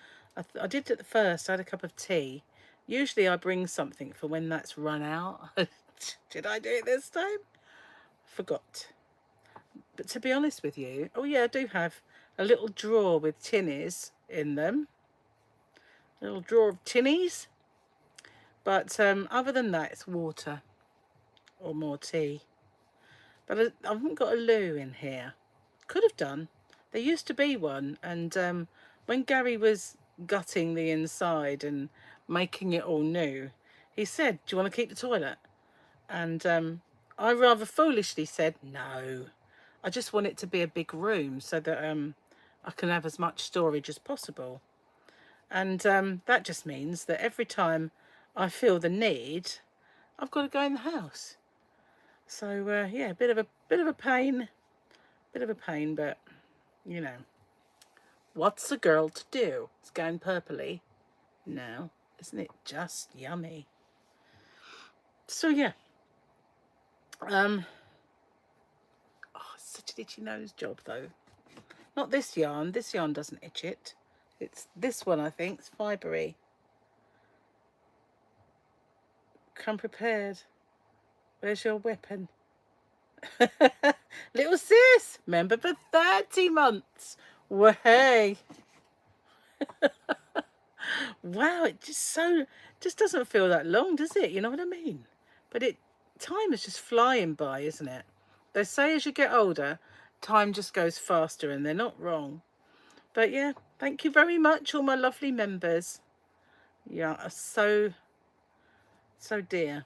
I did at first. I had a cup of tea. Usually I bring something for when that's run out. Did I do it this time? Forgot. But to be honest with you, oh yeah, I do have a little drawer with tinnies in them. A little drawer of tinnies. But other than that, it's water or more tea. But I haven't got a loo in here. Could have done. There used to be one, and when Gary was gutting the inside and making it all new, he said, do you want to keep the toilet? And I rather foolishly said no. I just want it to be a big room so that I can have as much storage as possible. And that just means that every time I feel the need, I've got to go in the house. So yeah, a bit of a pain, but you know, what's a girl to do? It's going purpley now, isn't it just yummy? So yeah, oh, it's such an itchy nose job though. Not this yarn. This yarn doesn't itch it. It's this one, I think. It's fibery. Come prepared. Where's your weapon? Little sis, member for 30 months. Well, hey. Wow, it just doesn't feel that long, does it? You know what I mean? But time is just flying by, isn't it? They say as you get older, time just goes faster, and they're not wrong. But yeah, thank you very much, all my lovely members. Yeah, are so dear.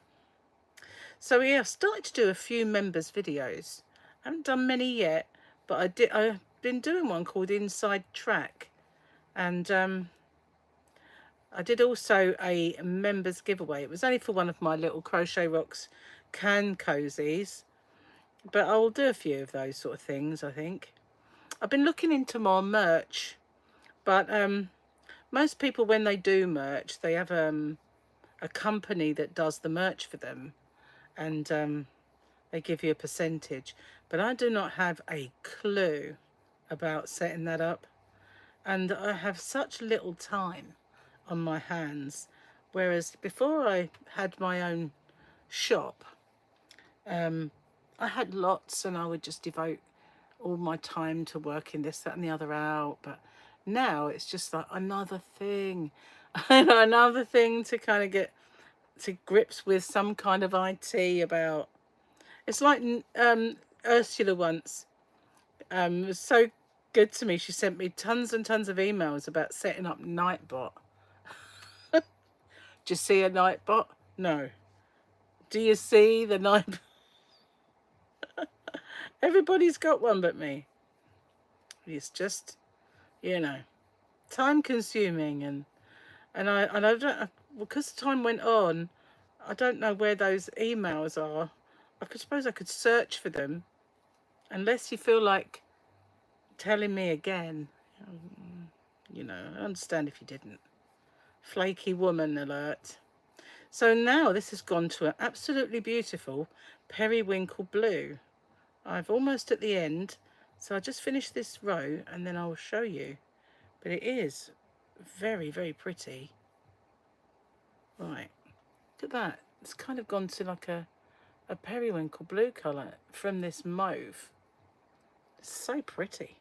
So yeah, I've started to do a few members videos. I haven't done many yet, but I've been doing one called Inside Track, and I did also a members giveaway. It was only for one of my little Crochet Rocks can cozies, but I'll do a few of those sort of things, I think. I've been looking into more merch, but most people, when they do merch, they have a company that does the merch for them, and they give you a percentage. But I do not have a clue about setting that up, and I have such little time on my hands. Whereas before I had my own shop, I had lots, and I would just devote all my time to working this, that, and the other out. But now it's just like another thing, another thing to kind of get to grips with some kind of IT about. It's like Ursula once was so good to me. She sent me tons and tons of emails about setting up Nightbot. Do you see a Nightbot? No. Do you see the Night? Everybody's got one but me. It's just, you know, time consuming, and I don't, because time went on, I don't know where those emails are. Suppose I could search for them, unless you feel like telling me again. You know, I understand if you didn't. Flaky woman alert. So now this has gone to an absolutely beautiful periwinkle blue. I've almost at the end, so I just finished this row and then I'll show you. But it is very, very pretty. Right, look at that. It's kind of gone to like a periwinkle blue colour from this mauve. It's so pretty.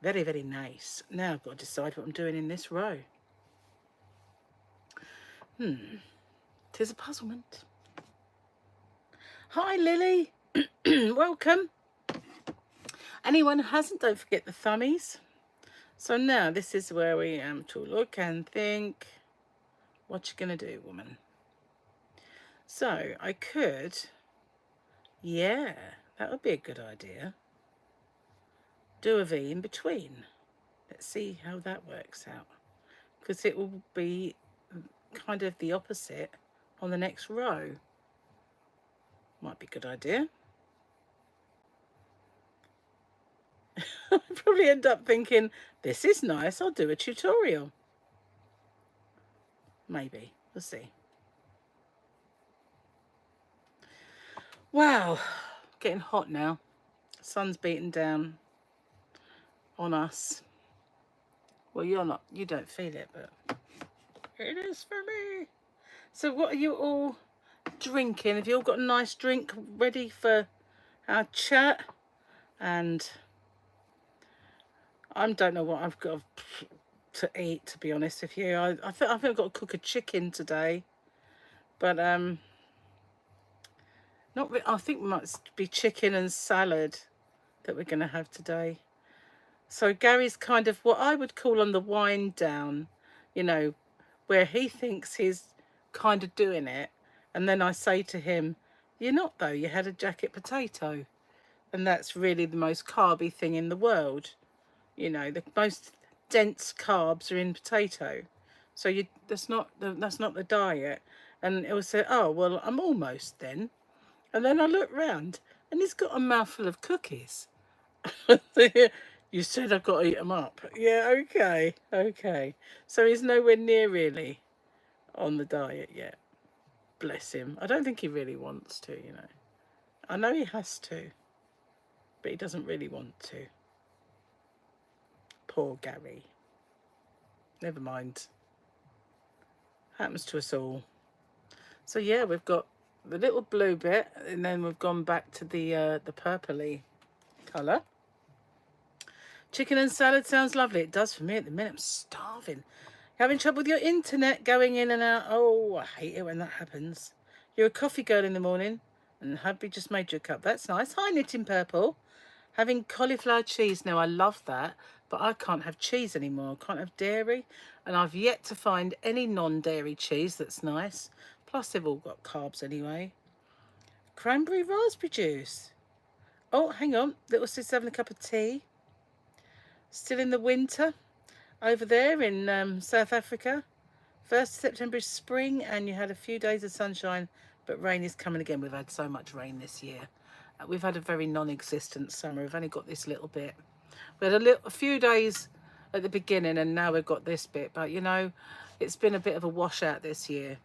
Very, very nice. Now I've got to decide what I'm doing in this row. Tis a puzzlement. Hi, Lily. Welcome. Anyone who hasn't, don't forget the thummies. So now this is where we am to look and think, what you gonna do, woman? So I could, yeah, that would be a good idea. Do a V in between. Let's see how that works out, because it will be kind of the opposite on the next row. Might be a good idea. I'll probably end up thinking, this is nice, I'll do a tutorial. Maybe, we'll see. Wow, getting hot now. Sun's beating down on us. Well, you're not, you don't feel it, but it is for me. So what are you all drinking? Have you all got a nice drink ready for our chat? And I don't know what I've got to eat, to be honest with you. I think I've got to cook a chicken today, but not really. I think it might be chicken and salad that we're going to have today. So Gary's kind of what I would call on the wind down, you know, where he thinks he's kind of doing it, and then I say to him, "You're not though. You had a jacket potato." And that's really the most carby thing in the world. You know, the most dense carbs are in potato. So that's not the diet. And it will say, "Oh, well, I'm almost then." And then I look round and he's got a mouthful of cookies. You said I've got to eat them up. Yeah, okay. So he's nowhere near really on the diet yet. Bless him. I don't think he really wants to, you know. I know he has to, but he doesn't really want to. Poor Gary. Never mind. Happens to us all. So yeah, we've got the little blue bit, and then we've gone back to the purpley colour. Chicken and salad sounds lovely. It does for me at the minute. I'm starving. Having trouble with your internet going in and out. Oh, I hate it when that happens. You're a coffee girl in the morning, and hubby just made you a cup. That's nice. Hi, Knitting Purple. Having cauliflower cheese now. I love that, but I can't have cheese anymore. I can't have dairy, and I've yet to find any non-dairy cheese that's nice. Plus, they've all got carbs anyway. Cranberry raspberry juice. Oh, hang on. Little sister's having a cup of tea. Still in the winter over there in South Africa. 1st September is spring, and you had a few days of sunshine, but rain is coming again. We've had so much rain this year. We've had a very non-existent summer. We've only got this little bit. We had a few days at the beginning, and now we've got this bit. But, you know, it's been a bit of a washout this year.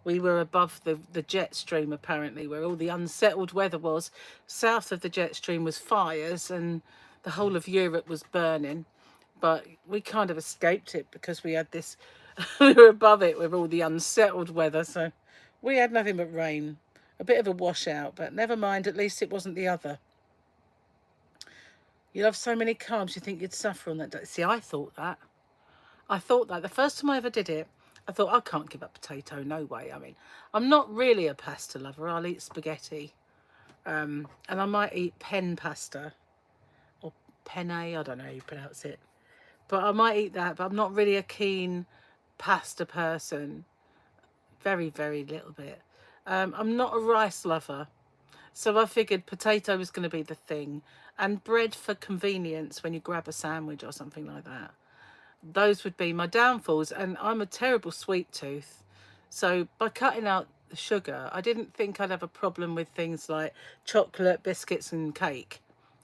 We were above the jet stream, apparently, where all the unsettled weather was. South of the jet stream was fires, and the whole of Europe was burning. But we kind of escaped it because we had this, we were above it with all the unsettled weather. So we had nothing but rain. A bit of a washout, but never mind, at least it wasn't the other. You'll have so many carbs, you think you'd suffer on that day. See, I thought that. The first time I ever did it, I thought, I can't give up potato, no way. I mean, I'm not really a pasta lover. I'll eat spaghetti. And I might eat pen pasta. Or penne, I don't know how you pronounce it. But I might eat that, but I'm not really a keen pasta person. Very, very little bit. I'm not a rice lover. So I figured potato was going to be the thing. And bread for convenience when you grab a sandwich or something like that. Those would be my downfalls, and I'm a terrible sweet tooth. So by cutting out the sugar, I didn't think I'd have a problem with things like chocolate, biscuits and cake.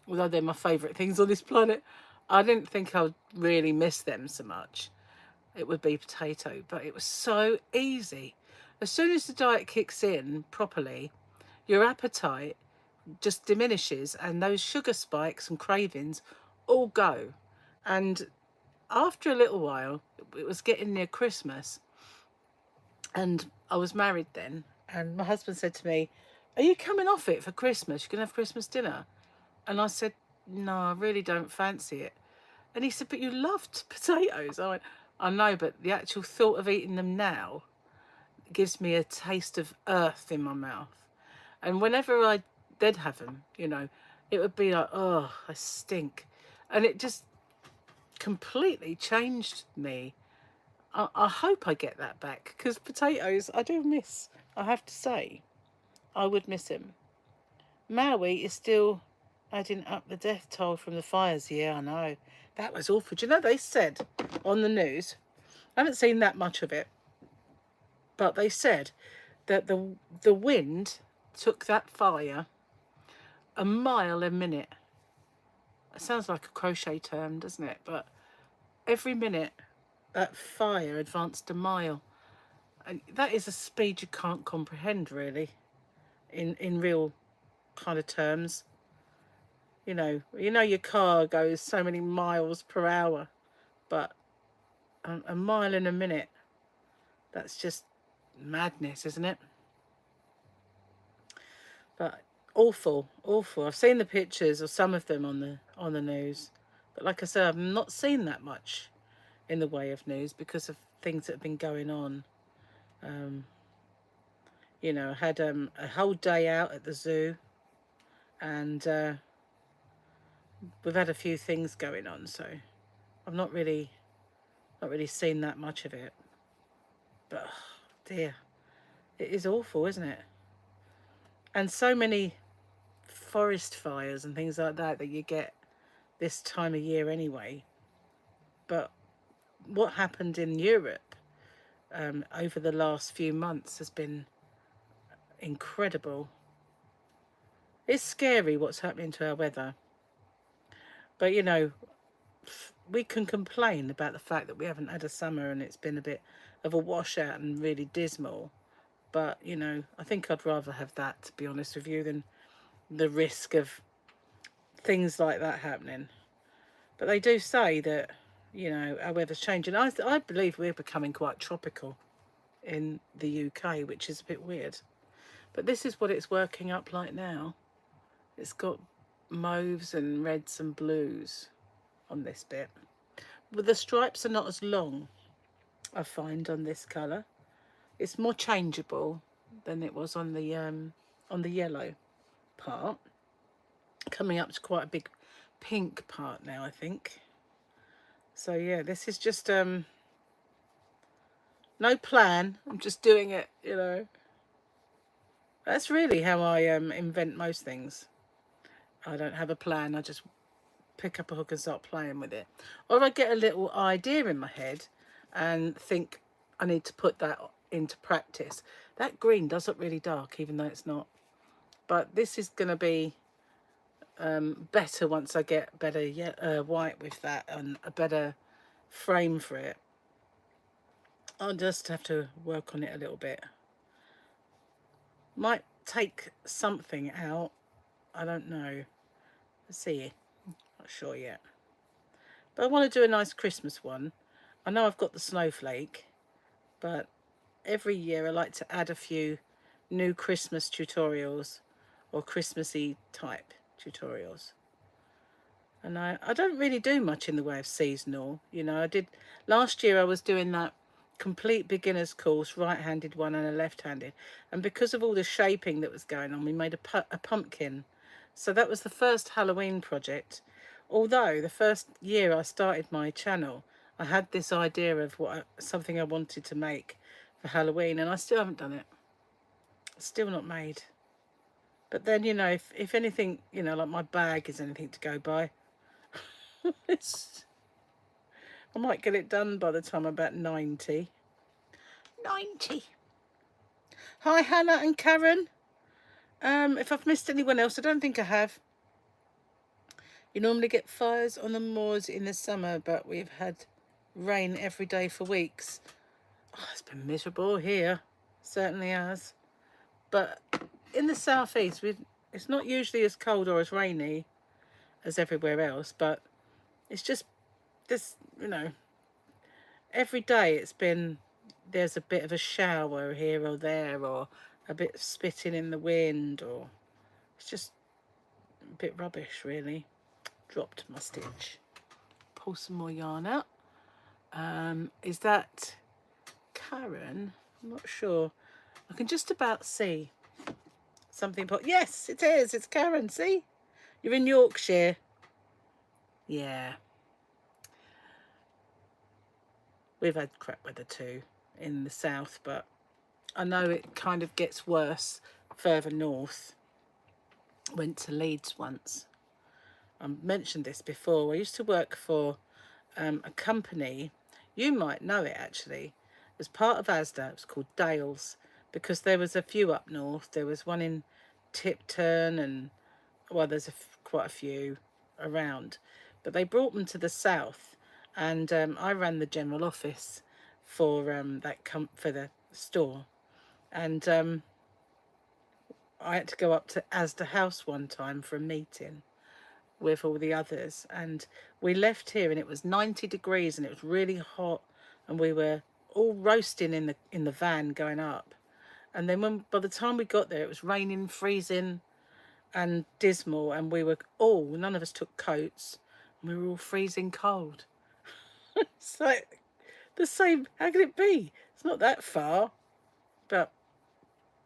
Although they're my favourite things on this planet, I didn't think I would really miss them so much. It would be potato, but it was so easy. As soon as the diet kicks in properly, your appetite just diminishes, and those sugar spikes and cravings all go. And after a little while, it was getting near Christmas, and I was married then, and my husband said to me, "Are you coming off it for Christmas? You're going to have Christmas dinner?" And I said, "No, I really don't fancy it." And he said, "But you loved potatoes." I went, "I know, but the actual thought of eating them now gives me a taste of earth in my mouth. And whenever I did have them, you know, it would be like, oh, I stink." And it just completely changed me. I hope I get that back, because potatoes I do miss, I have to say. I would miss him. Maui is still adding up the death toll from the fires. Yeah, I know. That was awful. Do you know they said on the news, I haven't seen that much of it, but they said that the wind took that fire a mile a minute. It sounds like a crochet term, doesn't it? But every minute that fire advanced a mile. And that is a speed you can't comprehend, really, in real kind of terms. You know your car goes so many miles per hour, but a mile in a minute, that's just madness, isn't it? But awful, awful. I've seen the pictures of some of them on the news, but like I said, I've not seen that much in the way of news because of things that have been going on. You know, I had a whole day out at the zoo, and we've had a few things going on, so I've not really seen that much of it. But oh dear, it is awful, isn't it? And so many forest fires and things like that you get this time of year anyway. But what happened in Europe over the last few months has been incredible. It's scary what's happening to our weather. But, you know, we can complain about the fact that we haven't had a summer and it's been a bit of a washout and really dismal. But, you know, I think I'd rather have that, to be honest with you, than the risk of things like that happening. But they do say that, you know, our weather's changing. I believe we're becoming quite tropical in the UK, which is a bit weird. But this is what it's working up like now. It's got mauves and reds and blues on this bit. But the stripes are not as long. I find on this colour. It's more changeable than it was on the yellow part. Coming up to quite a big pink part now, I think. So yeah, this is just no plan. I'm just doing it, you know. That's really how I invent most things. I don't have a plan. I just pick up a hook and start playing with it. Or I get a little idea in my head and think I need to put that into practice. That green does look really dark, even though it's not. But this is going to be better once I get better white with that and a better frame for it. I'll just have to work on it a little bit. Might take something out. I don't know. Let's see. Not sure yet. But I want to do a nice Christmas one. I know I've got the snowflake, but every year I like to add a few new Christmas tutorials or Christmassy type tutorials. And I don't really do much in the way of seasonal. You know, I did last year. I was doing that complete beginner's course, right-handed one and a left-handed. And because of all the shaping that was going on, we made a pumpkin. So that was the first Halloween project. Although the first year I started my channel, I had this idea of something I wanted to make for Halloween, and I still haven't done it. It's still not made. But then, you know, if anything, you know, like my bag is anything to go by, I might get it done by the time I'm about 90. 90. Hi, Hannah and Karen. If I've missed anyone else, I don't think I have. You normally get fires on the moors in the summer, but we've had rain every day for weeks. Oh, it's been miserable here. Certainly has. But in the southeast, it's not usually as cold or as rainy as everywhere else, but it's just this, you know, every day there's a bit of a shower here or there, or a bit of spitting in the wind, or it's just a bit rubbish, really. Dropped my stitch. Pull some more yarn out. Is that Karen? I'm not sure. I can just about see something. Yes, it is. It's Karen. See? You're in Yorkshire. Yeah. We've had crap weather too in the south, but I know it kind of gets worse further north. Went to Leeds once. I mentioned this before. I used to work for a company. You might know it actually. It was part of Asda. It was called Dales, because there was a few up north. There was one in Tipton, and well, there's quite a few around. But they brought them to the south, and I ran the general office for for the store, and I had to go up to Asda House one time for a meeting with all the others, and we left here and it was 90 degrees and it was really hot, and we were all roasting in the van going up. And then by the time we got there, it was raining, freezing and dismal, and none of us took coats, and we were all freezing cold. It's like the same. How could it be? It's not that far, but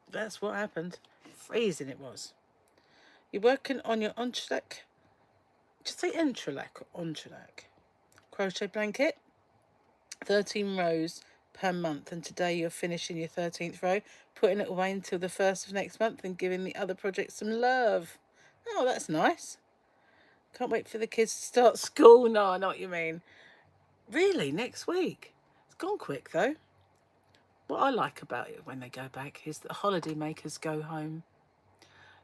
that's what happened. Freezing it was. You're working on your entrelac. Just say entrelac or entrelac. Crochet blanket. 13 rows per month, and today you're finishing your 13th row, putting it away until the 1st of next month and giving the other projects some love. Oh, that's nice. Can't wait for the kids to start school. No, I know what you mean. Really, next week? It's gone quick though. What I like about it when they go back is that holiday makers go home.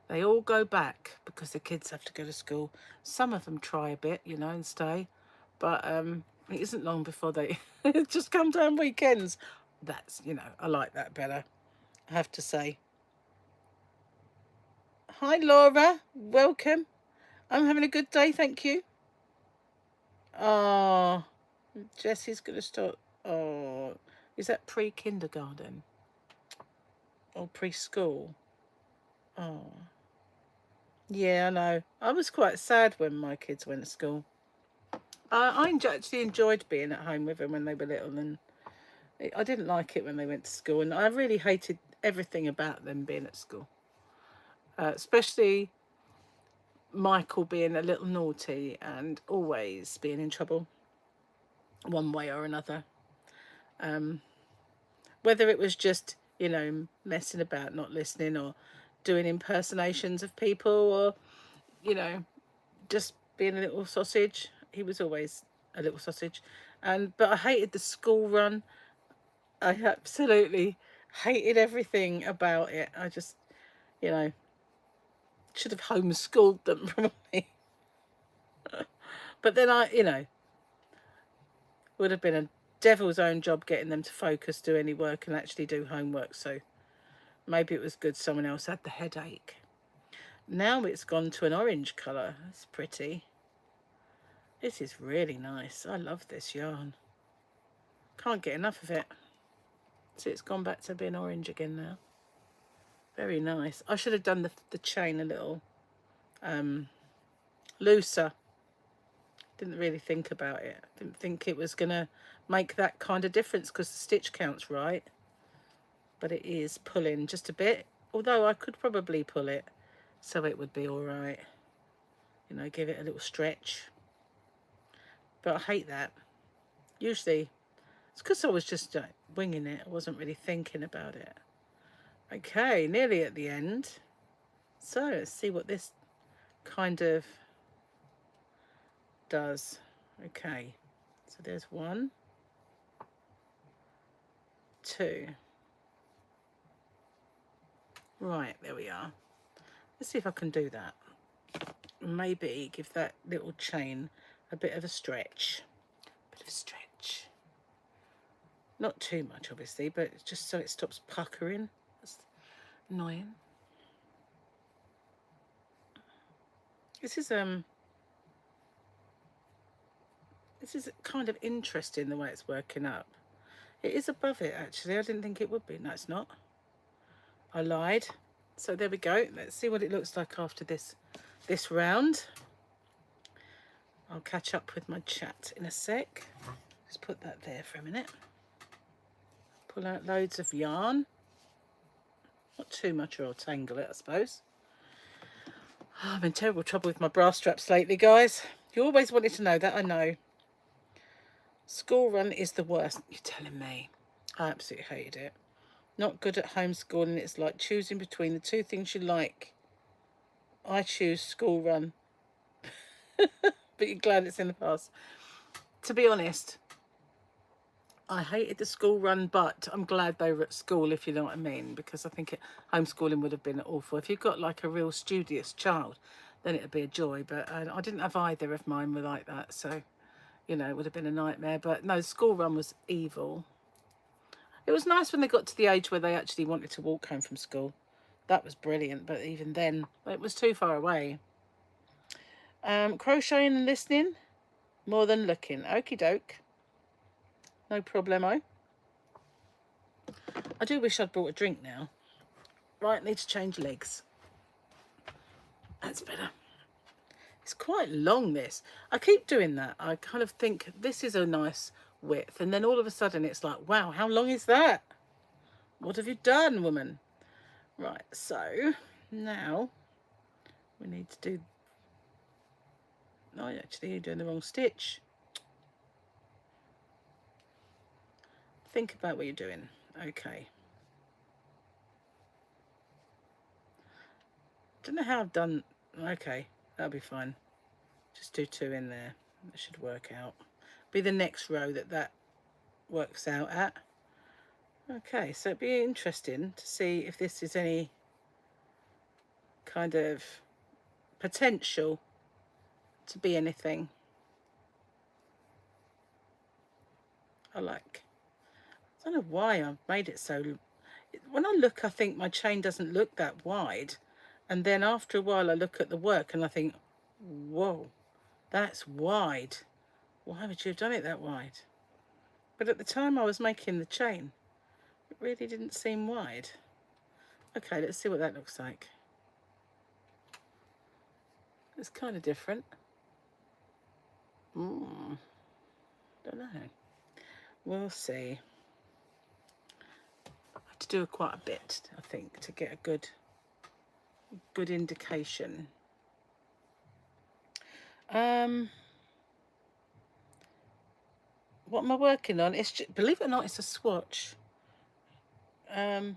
They all go back because the kids have to go to school. Some of them try a bit, you know, and stay. But it isn't long before they just come down weekends. That's, you know, I like that better, I have to say. Hi, Laura. Welcome. I'm having a good day, thank you. Oh, Jessie's going to start. Oh, is that pre-kindergarten? Or preschool? Oh. Yeah, I know. I was quite sad when my kids went to school. I actually enjoyed being at home with them when they were little, and I didn't like it when they went to school, and I really hated everything about them being at school, especially Michael being a little naughty and always being in trouble one way or another. Whether it was just, you know, messing about, not listening, or doing impersonations of people, or, you know, just being a little sausage. He was always a little sausage. But I hated the school run. I absolutely hated everything about it. I just, you know, should have homeschooled them probably. But then you know, would have been a devil's own job getting them to focus, do any work, and actually do homework. So maybe it was good someone else had the headache. Now it's gone to an orange colour. It's pretty. This is really nice. I love this yarn. Can't get enough of it. See, it's gone back to being orange again now. Very nice. I should have done the chain a little looser. Didn't really think about it. Didn't think it was going to make that kind of difference because the stitch count's right. But it is pulling just a bit. Although I could probably pull it so it would be all right. You know, give it a little stretch. But I hate that. Usually, it's because I was just winging it. I wasn't really thinking about it. Okay, nearly at the end. So let's see what this kind of does. Okay, so there's 1, 2. Right, there we are. Let's see if I can do that. Maybe give that little chain a bit of a stretch. Not too much, obviously, but just so it stops puckering. That's annoying. This is kind of interesting the way it's working up. It is above it, actually. I didn't think it would be. No, it's not. I lied. So there we go. Let's see what it looks like after this round. I'll catch up with my chat in a sec. Just put that there for a minute. Pull out loads of yarn. Not too much or I'll tangle it, I suppose. Oh, I'm in terrible trouble with my bra straps lately, guys. You always wanted to know that, I know. School run is the worst. You're telling me. I absolutely hated it. Not good at homeschooling. It's like choosing between the two things you like. I choose school run. But you're glad it's in the past. To be honest, I hated the school run, but I'm glad they were at school, if you know what I mean, because I think homeschooling would have been awful. If you've got like a real studious child, then it'd be a joy. But I didn't have either of mine were like that, so, you know, it would have been a nightmare. But no, school run was evil. It was nice when they got to the age where they actually wanted to walk home from school. That was brilliant, but even then, it was too far away. Crocheting and listening, more than looking. Okie doke. No problemo. I do wish I'd brought a drink now. Right, need to change legs. That's better. It's quite long, this. I keep doing that. I kind of think this is a nice width, and then all of a sudden it's like, wow, how long is that? What have you done, woman? Right, so now we need to do... No, actually, you're doing the wrong stitch. Think about what you're doing. Okay. Don't know how I've done... Okay, that'll be fine. Just do 2 in there. That should work out. Be the next row that works out at. Okay, so it'd be interesting to see if this is any kind of potential to be anything. I don't know why I've made it so... When I look, I think my chain doesn't look that wide. And then after a while, I look at the work and I think, whoa, that's wide. Why would you have done it that wide? But at the time I was making the chain, it really didn't seem wide. Okay, let's see what that looks like. It's kind of different. Don't know. We'll see. do quite a bit, I think, to get a good indication. What am I working on? It's just, believe it or not, it's a swatch. No,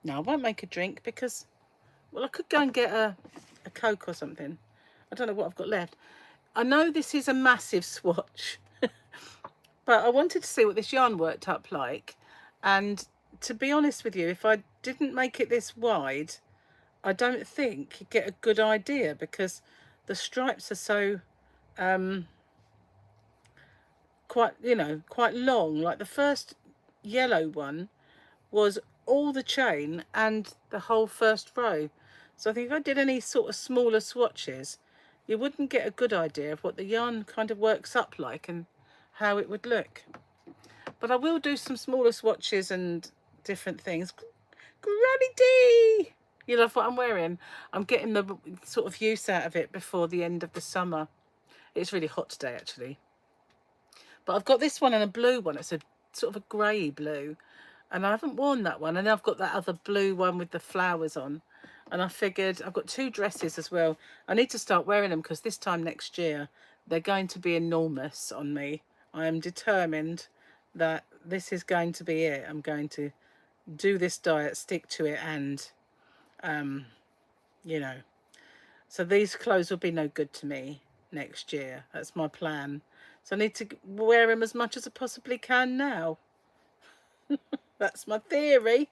I won't make a drink because, well, I could go and get a Coke or something. I don't know what I've got left. I know this is a massive swatch, but I wanted to see what this yarn worked up like. And to be honest with you, if I didn't make it this wide, I don't think you get a good idea because the stripes are so quite, you know, quite long. Like the first yellow one was all the chain and the whole first row. So I think if I did any sort of smaller swatches, you wouldn't get a good idea of what the yarn kind of works up like and how it would look. But I will do some smaller swatches and different things. Granny D! You love what I'm wearing? I'm getting the sort of use out of it before the end of the summer. It's really hot today, actually. But I've got this one and a blue one. It's a sort of a grey blue. And I haven't worn that one. And I've got that other blue one with the flowers on. And I figured I've got 2 dresses as well. I need to start wearing them because this time next year, they're going to be enormous on me. I am determined that this is going to be it. I'm going to do this diet, stick to it, and, you know. So these clothes will be no good to me next year. That's my plan. So I need to wear them as much as I possibly can now. That's my theory.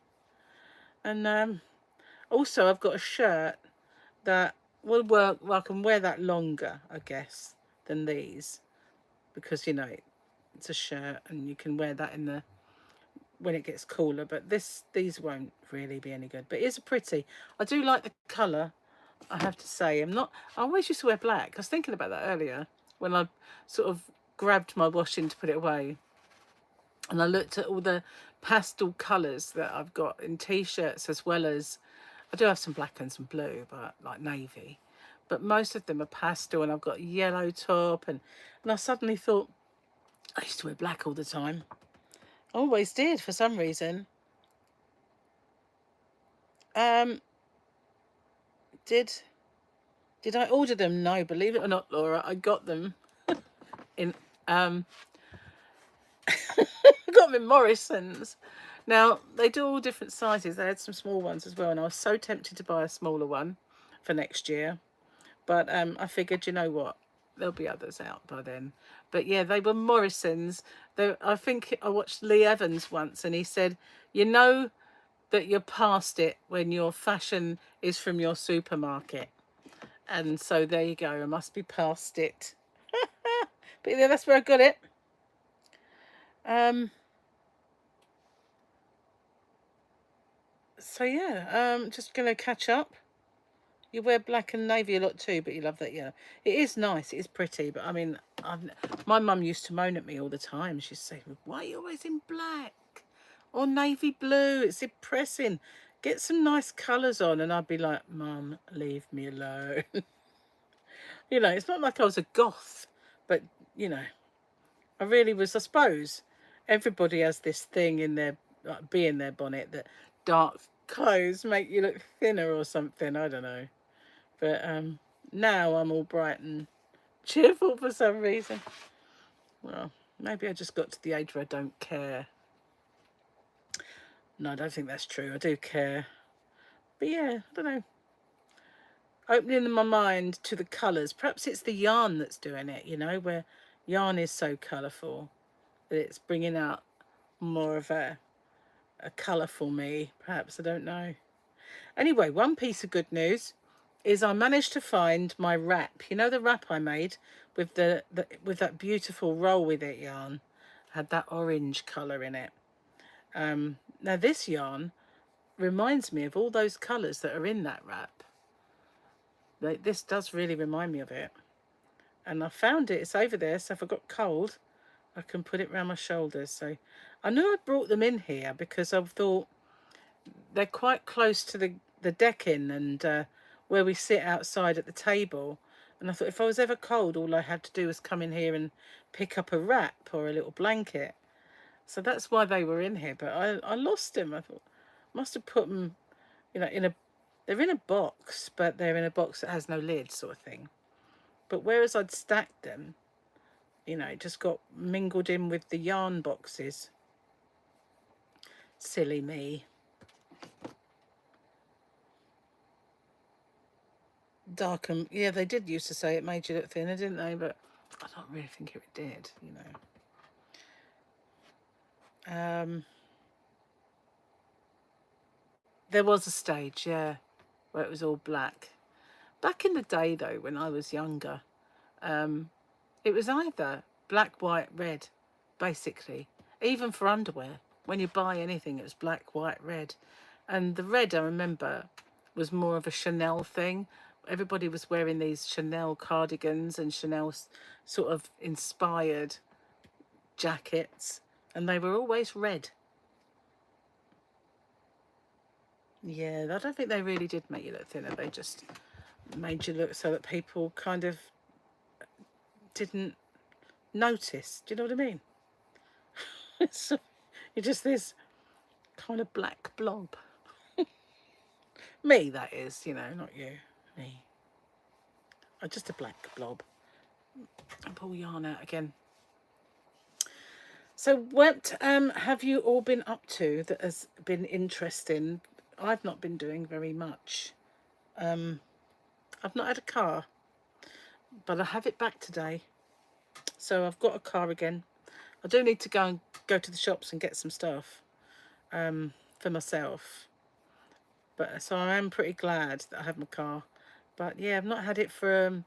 And also I've got a shirt that will work. Well, I can wear that longer, I guess, than these, because, you know, it's a shirt and you can wear that in the when it gets cooler. But these won't really be any good. But it's pretty. I do like the colour, I have to say. I always used to wear black. I was thinking about that earlier when I sort of grabbed my washing to put it away. And I looked at all the pastel colours that I've got in t-shirts, as well as, I do have some black and some blue, but like navy. But most of them are pastel, and I've got yellow top. And I suddenly thought, I used to wear black all the time. I always did for some reason. Did I order them? No, believe it or not, Laura, I got them in I got them in Morrison's. Now, they do all different sizes. They had some small ones as well, and I was so tempted to buy a smaller one for next year. But I figured, you know what, there'll be others out by then. But yeah, they were Morrison's. I think I watched Lee Evans once, and he said, you know that you're past it when your fashion is from your supermarket. And so there you go, I must be past it. But yeah, that's where I got it. So yeah, just gonna catch up. You wear black and navy a lot too, but you love that yellow. It is nice, it is pretty, but I mean, my mum used to moan at me all the time. She'd say, why are you always in black or navy blue? It's depressing. Get some nice colours on. And I'd be like, Mum, leave me alone. You know, it's not like I was a goth, but, you know, I really was. I suppose everybody has this thing in their, like, bee in their bonnet, that dark clothes make you look thinner or something. I don't know. But now I'm all bright and cheerful for some reason. Well, maybe I just got to the age where I don't care. No, I don't think that's true. I do care. But yeah, I don't know. Opening my mind to the colours. Perhaps it's the yarn that's doing it, you know, where yarn is so colourful that it's bringing out more of a colourful me. Perhaps, I don't know. Anyway, one piece of good news is I managed to find my wrap. You know the wrap I made with with that beautiful roll with it yarn? Had that orange colour in it. Now this yarn reminds me of all those colours that are in that wrap. This does really remind me of it. And I found it. It's over there, so if I got cold, I can put it around my shoulders. So I knew I'd brought them in here because I thought they're quite close to the decking and where we sit outside at the table. And I thought if I was ever cold, all I had to do was come in here and pick up a wrap or a little blanket. So that's why they were in here. But I lost them. I thought, Must have put them, you know, they're in a box, but they're in a box that has no lid, sort of thing. But whereas I'd stacked them, you know, it just got mingled in with the yarn boxes. Silly me. Darken, yeah, they did used to say it made you look thinner, didn't they? But I don't really think it did, you know. There was a stage, yeah, where it was all black. Back in the day, though, when I was younger, it was either black, white, red, basically. Even for underwear, when you buy anything, it was black, white, red. And the red, I remember, was more of a Chanel thing. Everybody was wearing these Chanel cardigans and Chanel sort of inspired jackets, and they were always red. Yeah, I don't think they really did make you look thinner. They just made you look so that people kind of didn't notice. Do you know what I mean? So you're just this kind of black blob. Me, that is, you know, not you. Me. I'm just a black blob. I'll pull yarn out again. So what have you all been up to that has been interesting? I've not been doing very much. I've not had a car, but I have it back today. So I've got a car again. I do need to go to the shops and get some stuff for myself. But so I am pretty glad that I have my car. But yeah, I've not had it for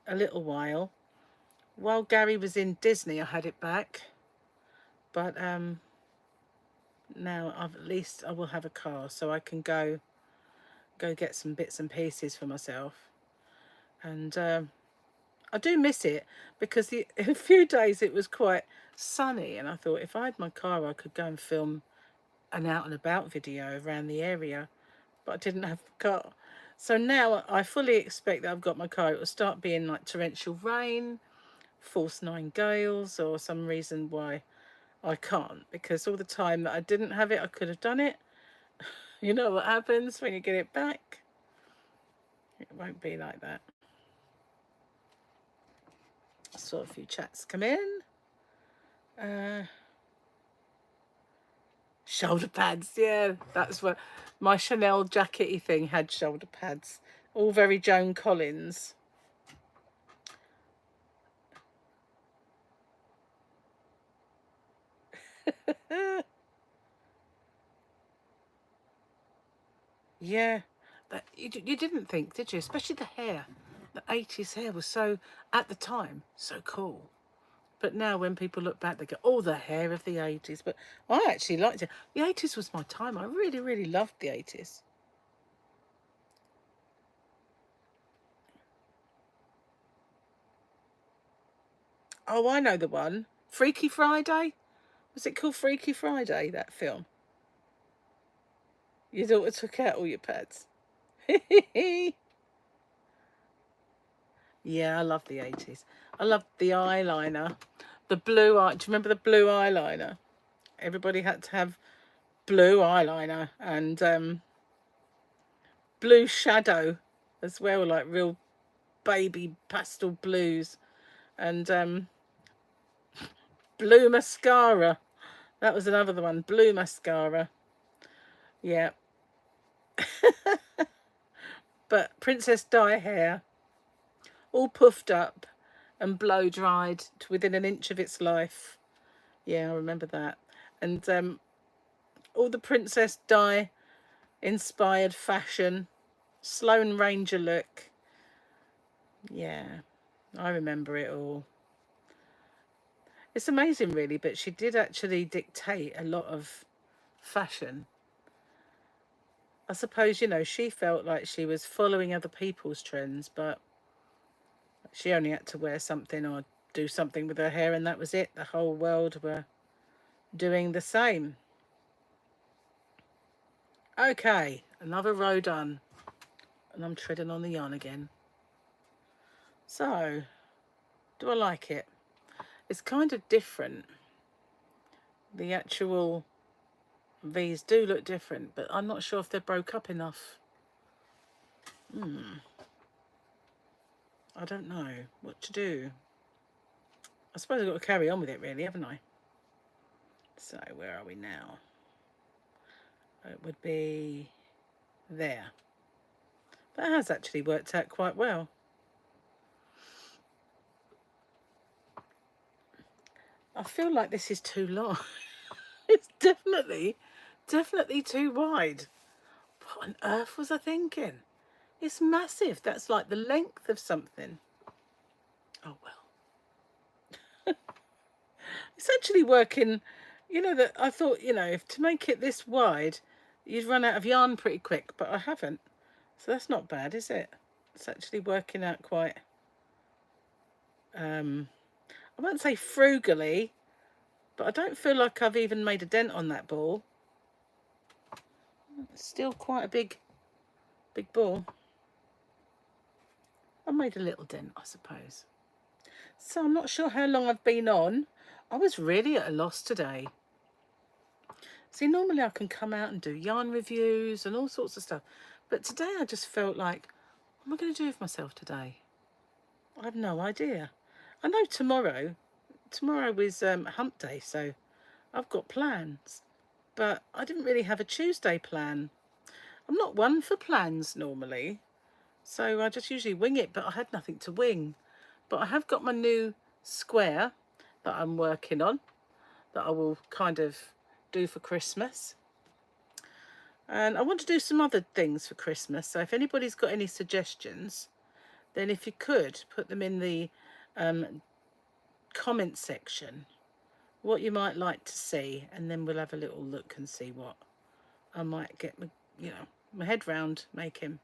a little while. While Gary was in Disney, I had it back. But now at least I will have a car, so I can go get some bits and pieces for myself. And I do miss it because in a few days it was quite sunny, and I thought if I had my car, I could go and film an out and about video around the area. But I didn't have the car. So now I fully expect that I've got my car. It will start being like torrential rain, force 9 gales, or some reason why I can't. Because all the time that I didn't have it, I could have done it. You know what happens when you get it back? It won't be like that. I saw a few chats come in. Shoulder pads, yeah, that's what my Chanel jackety thing had. Shoulder pads, all very Joan Collins. Yeah, but you didn't think, did you? Especially the hair. The 80s hair was so, at the time, so cool. But now when people look back, they go, oh, the hair of the 80s. But I actually liked it. The 80s was my time. I really, really loved the 80s. Oh, I know the one. Freaky Friday? Was it called Freaky Friday, that film? Your daughter took out all your pads. Yeah, I love the 80s. I love the eyeliner. The blue eye. Do you remember the blue eyeliner? Everybody had to have blue eyeliner and blue shadow as well, like real baby pastel blues. And blue mascara. That was another one. Blue mascara. Yeah. But Princess Di hair, all puffed up and blow dried to within an inch of its life. Yeah, I remember that. And all the Princess Di inspired fashion, Sloane Ranger look. Yeah, I remember it all. It's amazing, really, but she did actually dictate a lot of fashion. I suppose, you know, she felt like she was following other people's trends, but she only had to wear something or do something with her hair, and that was it. The whole world were doing the same. Okay, another row done. And I'm treading on the yarn again. So, do I like it? It's kind of different. The actual These do look different, but I'm not sure if they're broke up enough. I don't know what to do. I suppose I've got to carry on with it, really, haven't I? So where are we now? It would be there. That has actually worked out quite well. I feel like this is too long. It's definitely too wide. What on earth was I thinking? It's massive. That's like the length of something. Oh well. It's actually working. You know that I thought, if to make it this wide, you'd run out of yarn pretty quick, but I haven't. So that's not bad, is it? It's actually working out quite, I won't say frugally, but I don't feel like I've even made a dent on that ball. It's still quite a big ball. I made a little dent, I suppose. So I'm not sure how long I've been on. I was really at a loss today. See, normally I can come out and do yarn reviews and all sorts of stuff. But today I just felt like, what am I going to do with myself today? I have no idea. I know tomorrow is hump day, so I've got plans. But I didn't really have a Tuesday plan. I'm not one for plans normally, so I just usually wing it, but I had nothing to wing. But I have got my new square that I'm working on, that I will kind of do for Christmas. And I want to do some other things for Christmas, so if anybody's got any suggestions, then if you could put them in the comment section, what you might like to see, and then we'll have a little look and see what I might get my head round making.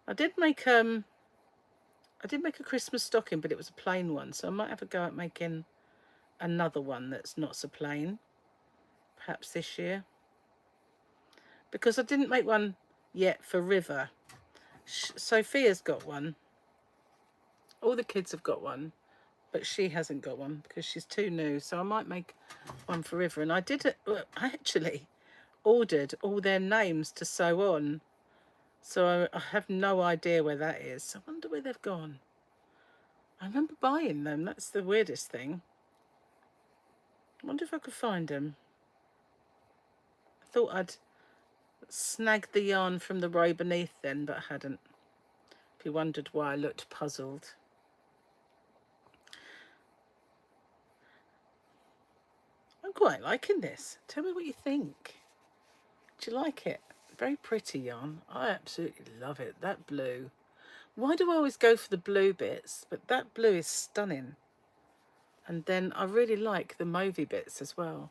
I did make a Christmas stocking, but it was a plain one, so I might have a go at making another one that's not so plain, perhaps this year, because I didn't make one yet for River. Sophia's got one. All the kids have got one, but she hasn't got one because she's too new. So I might make one for River. And I actually ordered all their names to sew on. So I have no idea where that is. I wonder where they've gone. I remember buying them. That's the weirdest thing. I wonder if I could find them. I thought I'd snagged the yarn from the row beneath then, but I hadn't. If you wondered why I looked puzzled. I'm quite liking this. Tell me what you think. Do you like it? Very pretty yarn. I absolutely love it. That blue. Why do I always go for the blue bits? But that blue is stunning. And then I really like the mauvey bits as well.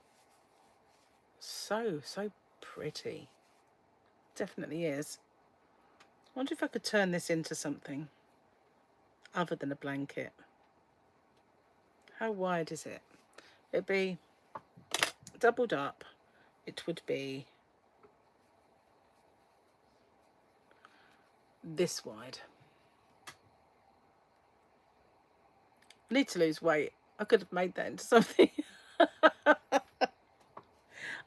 So pretty. Definitely is. I wonder if I could turn this into something other than a blanket. How wide is it? It'd be doubled up. It would be this wide. I need to lose weight. I could have made that into something.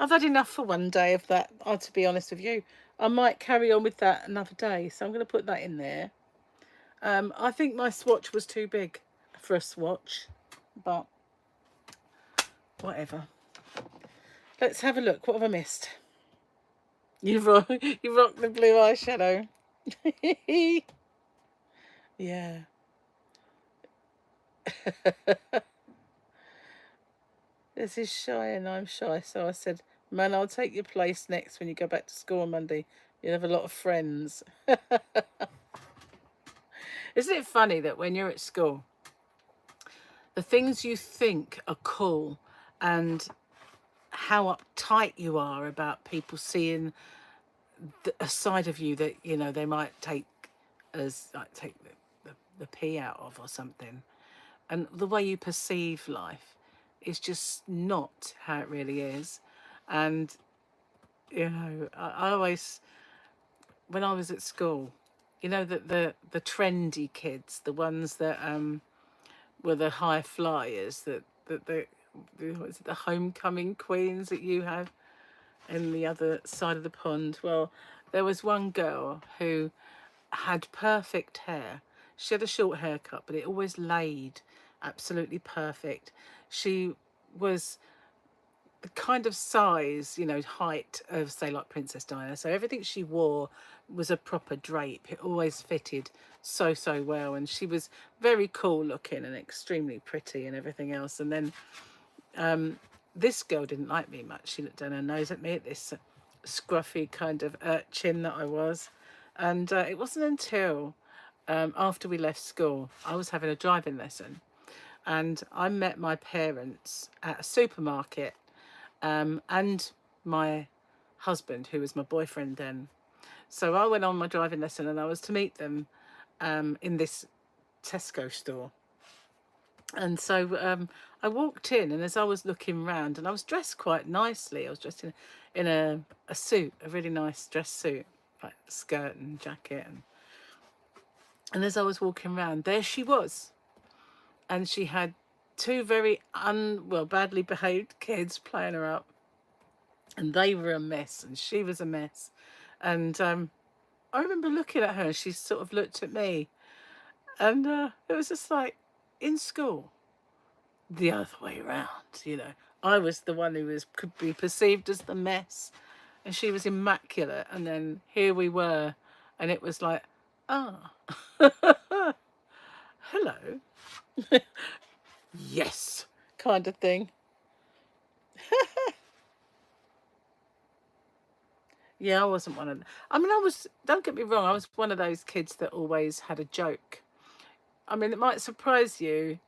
I've had enough for one day of that, to be honest with you. I might carry on with that another day, so I'm going to put that in there. I think my swatch was too big for a swatch, but whatever. Let's have a look. What have I missed? You rock the blue eyeshadow. Yeah. This is shy and I'm shy, so I said, man, I'll take your place next when you go back to school on Monday. You'll have a lot of friends. Isn't it funny that when you're at school, the things you think are cool and how uptight you are about people seeing a side of you that, they might take as, like, take the pee out of or something. And the way you perceive life is just not how it really is. And, I always, when I was at school, that the trendy kids, the ones that were the high flyers, that the homecoming queens that you have, in the other side of the pond. Well, there was one girl who had perfect hair. She had a short haircut, but it always laid absolutely perfect. She was the kind of size, you know, height of, say, like Princess Diana. So everything she wore was a proper drape. It always fitted so, so well. And she was very cool looking and extremely pretty and everything else. And then this girl didn't like me much. She looked down her nose at me, at this scruffy kind of urchin that I was. And it wasn't until after we left school, I was having a driving lesson. And I met my parents at a supermarket, and my husband, who was my boyfriend then. So I went on my driving lesson and I was to meet them in this Tesco store. And so I walked in, and as I was looking round, and I was dressed quite nicely. I was dressed in a suit, a really nice dress suit, like skirt and jacket. And as I was walking round, there she was. And she had two very badly behaved kids playing her up. And they were a mess, and she was a mess. And I remember looking at her, and she sort of looked at me. And it was just like, in school, the other way around, you know. I was the one who could be perceived as the mess, and she was immaculate. And then here we were, and it was like, ah, hello, yes, kind of thing. Yeah, I wasn't one of them. I mean, don't get me wrong, I was one of those kids that always had a joke. I mean, it might surprise you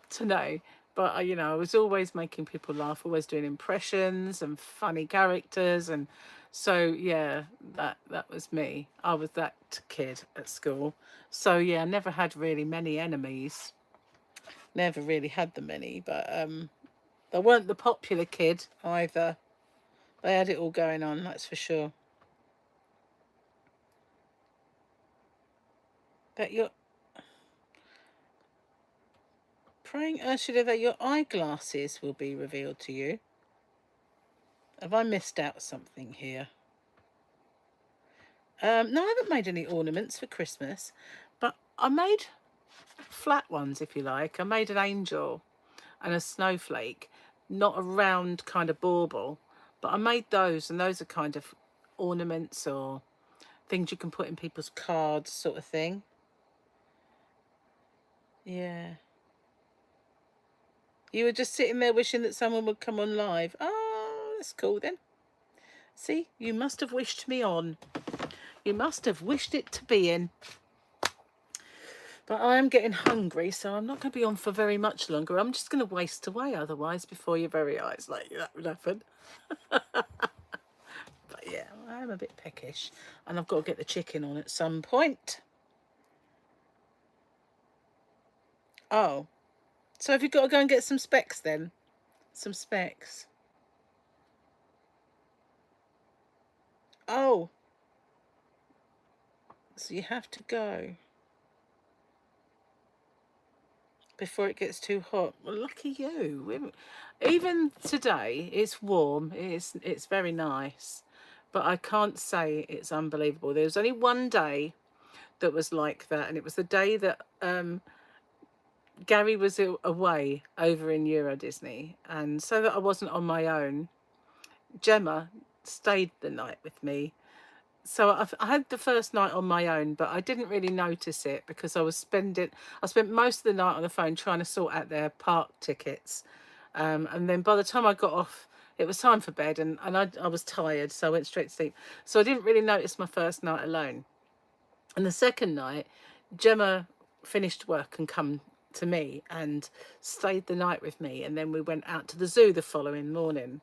to know, but you know, I was always making people laugh, always doing impressions and funny characters. And so yeah, that was me. I was that kid at school. So yeah, I never had really many enemies. Never really had the many, but they weren't the popular kid either. They had it all going on, that's for sure. But you're praying, Ursula, that your eyeglasses will be revealed to you. Have I missed out something here? No, I haven't made any ornaments for Christmas, but I made flat ones, if you like. I made an angel and a snowflake, not a round kind of bauble, but I made those, and those are kind of ornaments or things you can put in people's cards, sort of thing. Yeah. You were just sitting there wishing that someone would come on live. Oh, that's cool then. See, you must have wished me on. You must have wished it to be in. But I am getting hungry, so I'm not going to be on for very much longer. I'm just going to waste away otherwise before your very eyes. Like, that would happen. But yeah, I am a bit peckish. And I've got to get the chicken on at some point. Oh. So have you got to go and get some specs then? Some specs. Oh. So you have to go before it gets too hot. Well, lucky you. Even today, it's warm. It's very nice. But I can't say it's unbelievable. There was only one day that was like that, and it was the day that Gary was away over in Euro Disney, and so that I wasn't on my own, Gemma stayed the night with me. So I had the first night on my own, but I didn't really notice it because I spent most of the night on the phone trying to sort out their park tickets. And then by the time I got off, it was time for bed, and I was tired, so I went straight to sleep. So I didn't really notice my first night alone. And the second night, Gemma finished work and come to me and stayed the night with me. And then we went out to the zoo the following morning.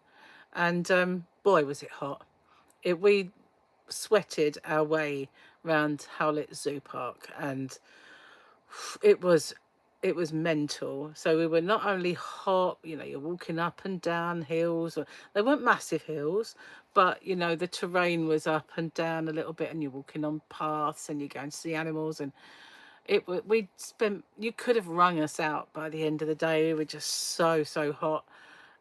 And boy, was it hot. We sweated our way round Howlett Zoo Park, and it was mental. So we were not only hot, you know, you're walking up and down hills. They weren't massive hills, but you know, the terrain was up and down a little bit, and you're walking on paths, and you're going to see animals. And you could have wrung us out by the end of the day. We were just so hot,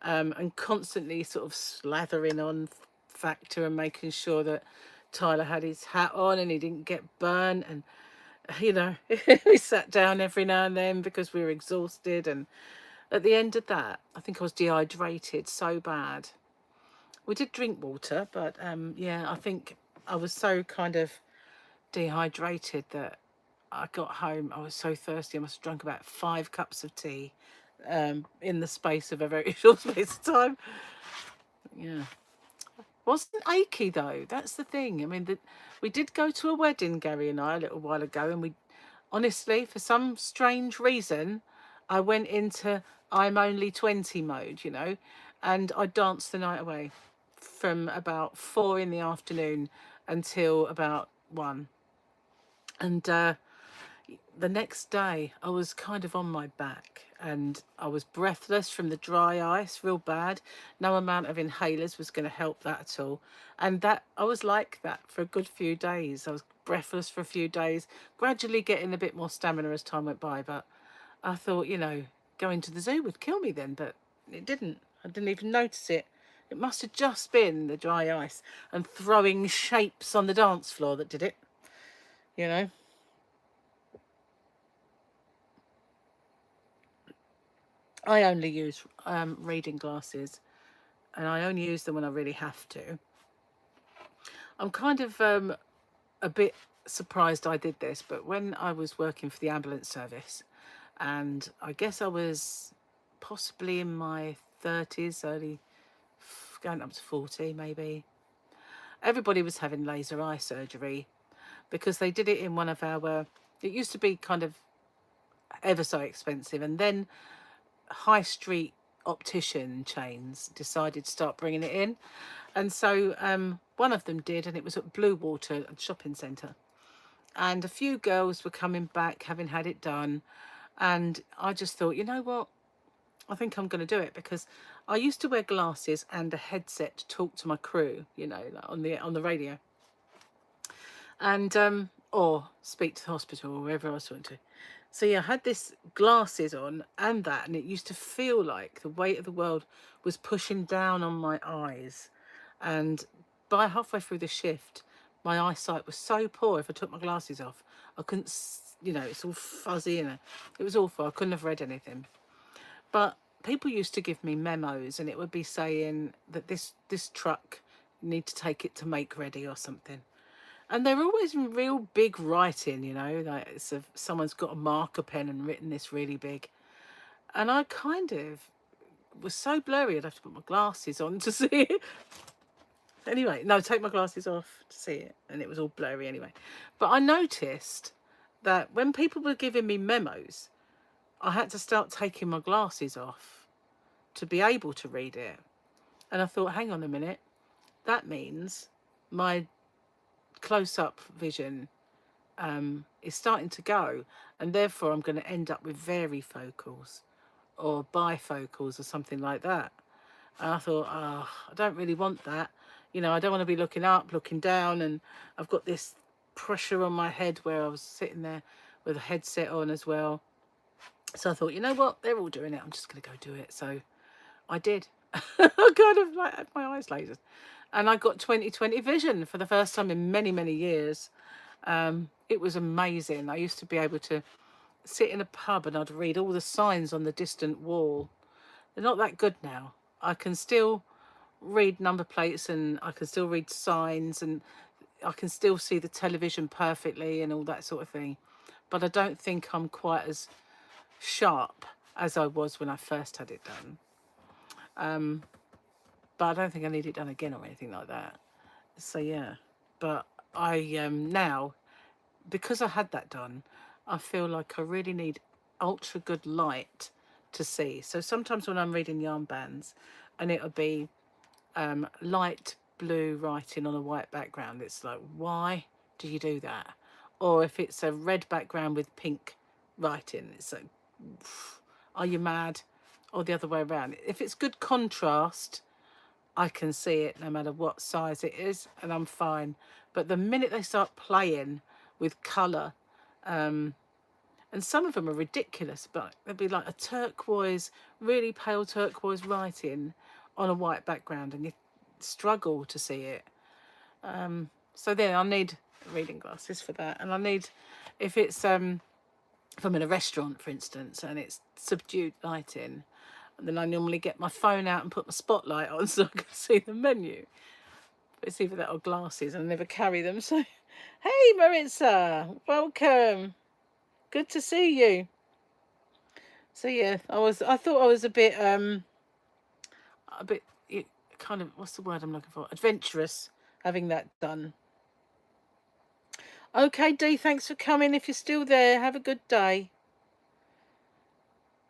and constantly sort of slathering on factor and making sure that Tyler had his hat on and he didn't get burnt. And, you know, we sat down every now and then because we were exhausted. And at the end of that, I think I was dehydrated so bad. We did drink water, but yeah, I think I was so kind of dehydrated that I got home. I was so thirsty. I must have drunk about 5 cups of tea in the space of a very short space of time. Yeah. Wasn't achy though. That's the thing. I mean, we did go to a wedding, Gary and I, a little while ago, and we honestly, for some strange reason, I went into I'm only 20 mode, you know, and I danced the night away from about 4 in the afternoon until about 1. And the next day I was kind of on my back and I was breathless from the dry ice, real bad. No amount of inhalers was going to help that at all. And that I was like that for a good few days. I was breathless for a few days, gradually getting a bit more stamina as time went by. But I thought, you know, going to the zoo would kill me then, but it didn't. I didn't even notice it. It must have just been the dry ice and throwing shapes on the dance floor that did it, you know. I only use reading glasses, and I only use them when I really have to. I'm kind of a bit surprised I did this, but when I was working for the ambulance service, and I guess I was possibly in my 30s, early, going up to 40 maybe, everybody was having laser eye surgery because they did it in one of our, it used to be kind of ever so expensive, and then high street optician chains decided to start bringing it in. And so one of them did, and it was at Blue Water shopping centre. And a few girls were coming back having had it done. And I just thought, you know what? I think I'm going to do it because I used to wear glasses and a headset to talk to my crew, you know, like on the radio. And or speak to the hospital or wherever I was talking to. So yeah, I had this glasses on and that, and it used to feel like the weight of the world was pushing down on my eyes. And by halfway through the shift, my eyesight was so poor. If I took my glasses off, I couldn't, you know, it's all fuzzy and it was awful. I couldn't have read anything. But people used to give me memos, and it would be saying that this truck, you need to take it to make ready or something. And they're always in real big writing, you know, like it's someone's got a marker pen and written this really big. And I kind of was so blurry, I'd have to put my glasses on to see it. Anyway, no, take my glasses off to see it. And it was all blurry anyway. But I noticed that when people were giving me memos, I had to start taking my glasses off to be able to read it. And I thought, hang on a minute, that means my close-up vision is starting to go, and therefore I'm going to end up with varifocals or bifocals or something like that. And I thought, oh, I don't really want that. You know, I don't want to be looking up, looking down, and I've got this pressure on my head where I was sitting there with a headset on as well. So I thought, you know what, they're all doing it, I'm just going to go do it. So I did. I kind of like had my eyes lasered, and I got 20/20 vision for the first time in many, many years. It was amazing. I used to be able to sit in a pub and I'd read all the signs on the distant wall. They're not that good now. I can still read number plates and I can still read signs and I can still see the television perfectly and all that sort of thing. But I don't think I'm quite as sharp as I was when I first had it done. But I don't think I need it done again or anything like that. So yeah, but I now, because I had that done, I feel like I really need ultra good light to see. So sometimes when I'm reading yarn bands and it'll be light blue writing on a white background, it's like, why do you do that? Or if it's a red background with pink writing, it's like, are you mad? Or the other way around. If it's good contrast, I can see it no matter what size it is, and I'm fine. But the minute they start playing with colour, and some of them are ridiculous, but there'll be like a turquoise, really pale turquoise writing on a white background, and struggle to see it. So then I need reading glasses for that, and I need, if it's if I'm in a restaurant, for instance, and it's subdued lighting, then I normally get my phone out and put my spotlight on so I can see the menu. But it's either that or glasses, and I never carry them. So, hey Maritza, welcome. Good to see you. So yeah, I thought I was a bit kind of, what's the word I'm looking for? Adventurous, having that done. Okay, Dee, thanks for coming. If you're still there, have a good day.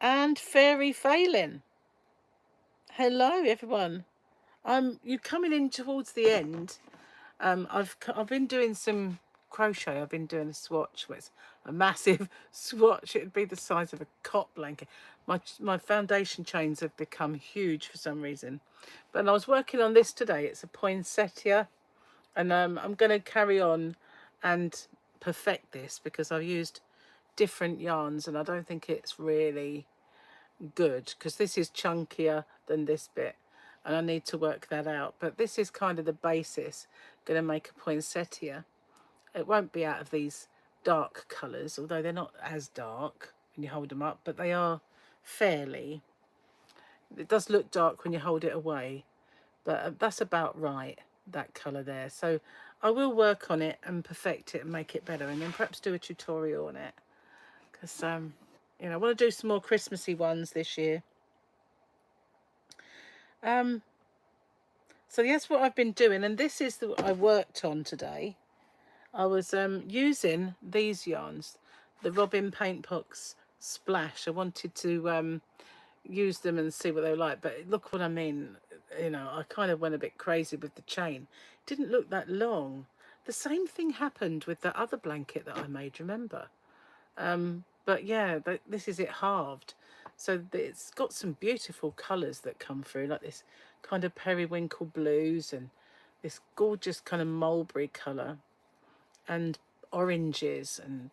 And Fairy Phelan. Hello, everyone. You're coming in towards the end. I've been doing some crochet. I've been doing a swatch, which is a massive swatch. It'd be the size of a cot blanket. My foundation chains have become huge for some reason. But I was working on this today. It's a poinsettia, and I'm going to carry on and perfect this because I've used different yarns, and I don't think it's really good because this is chunkier than this bit, and I need to work that out. But this is kind of the basis. Going to make a poinsettia. It won't be out of these dark colours, although they're not as dark when you hold them up, but they are fairly. It does look dark when you hold it away, but that's about right, that colour there. So I will work on it and perfect it and make it better, and then perhaps do a tutorial on it, because you know, I want to do some more Christmassy ones this year. So that's what I've been doing, and this is what I worked on today. I was using these yarns, the Robin Paint Box Splash. I wanted to use them and see what they were like, but look what I mean. You know, I kind of went a bit crazy with the chain. It didn't look that long. The same thing happened with the other blanket that I made, remember? But yeah, this is it halved. So it's got some beautiful colours that come through, like this kind of periwinkle blues and this gorgeous kind of mulberry colour and oranges, and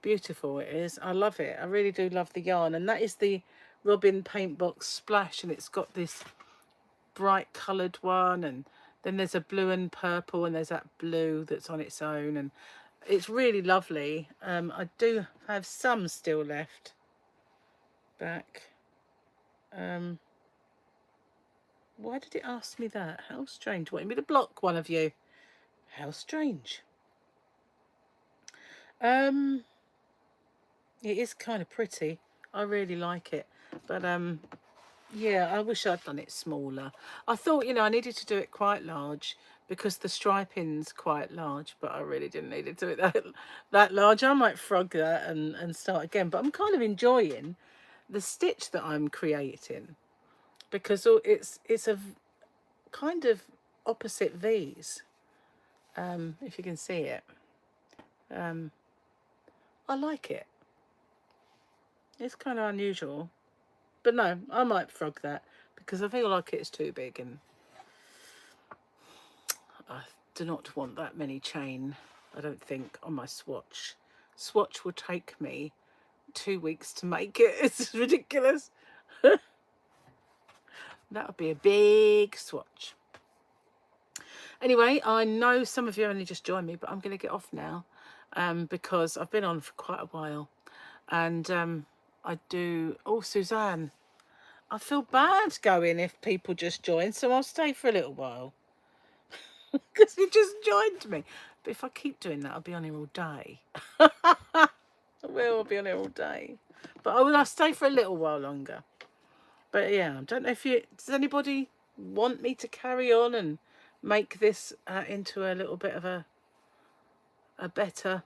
beautiful it is. I love it. I really do love the yarn. And that is the Robin Paint Box Splash, and it's got this bright coloured one, and then there's a blue and purple, and there's that blue that's on its own, and it's really lovely. I do have some still left back. Why did it ask me that? How strange. Wanting me to block one of you. How strange. It is kind of pretty. I really like it. But yeah, I wish I'd done it smaller. I thought, you know, I needed to do it quite large because the striping's quite large, but I really didn't need it to do it that large. I might frog that and start again. But I'm kind of enjoying the stitch that I'm creating, because it's a kind of opposite V's, if you can see it. I like it. It's kind of unusual, but no, I might frog that because I feel like it's too big, and I do not want that many chain, I don't think, on my swatch. Swatch will take me 2 weeks to make it. It's ridiculous. That would be a big swatch. Anyway, I know some of you only just joined me, but I'm going to get off now because I've been on for quite a while. And I do... Oh, Suzanne, I feel bad going if people just join, so I'll stay for a little while. Because you just joined me. But if I keep doing that, I'll be on here all day. I will, I'll be on here all day. But I'll stay for a little while longer. But yeah, I don't know if you... Does anybody want me to carry on and make this into a little bit of a better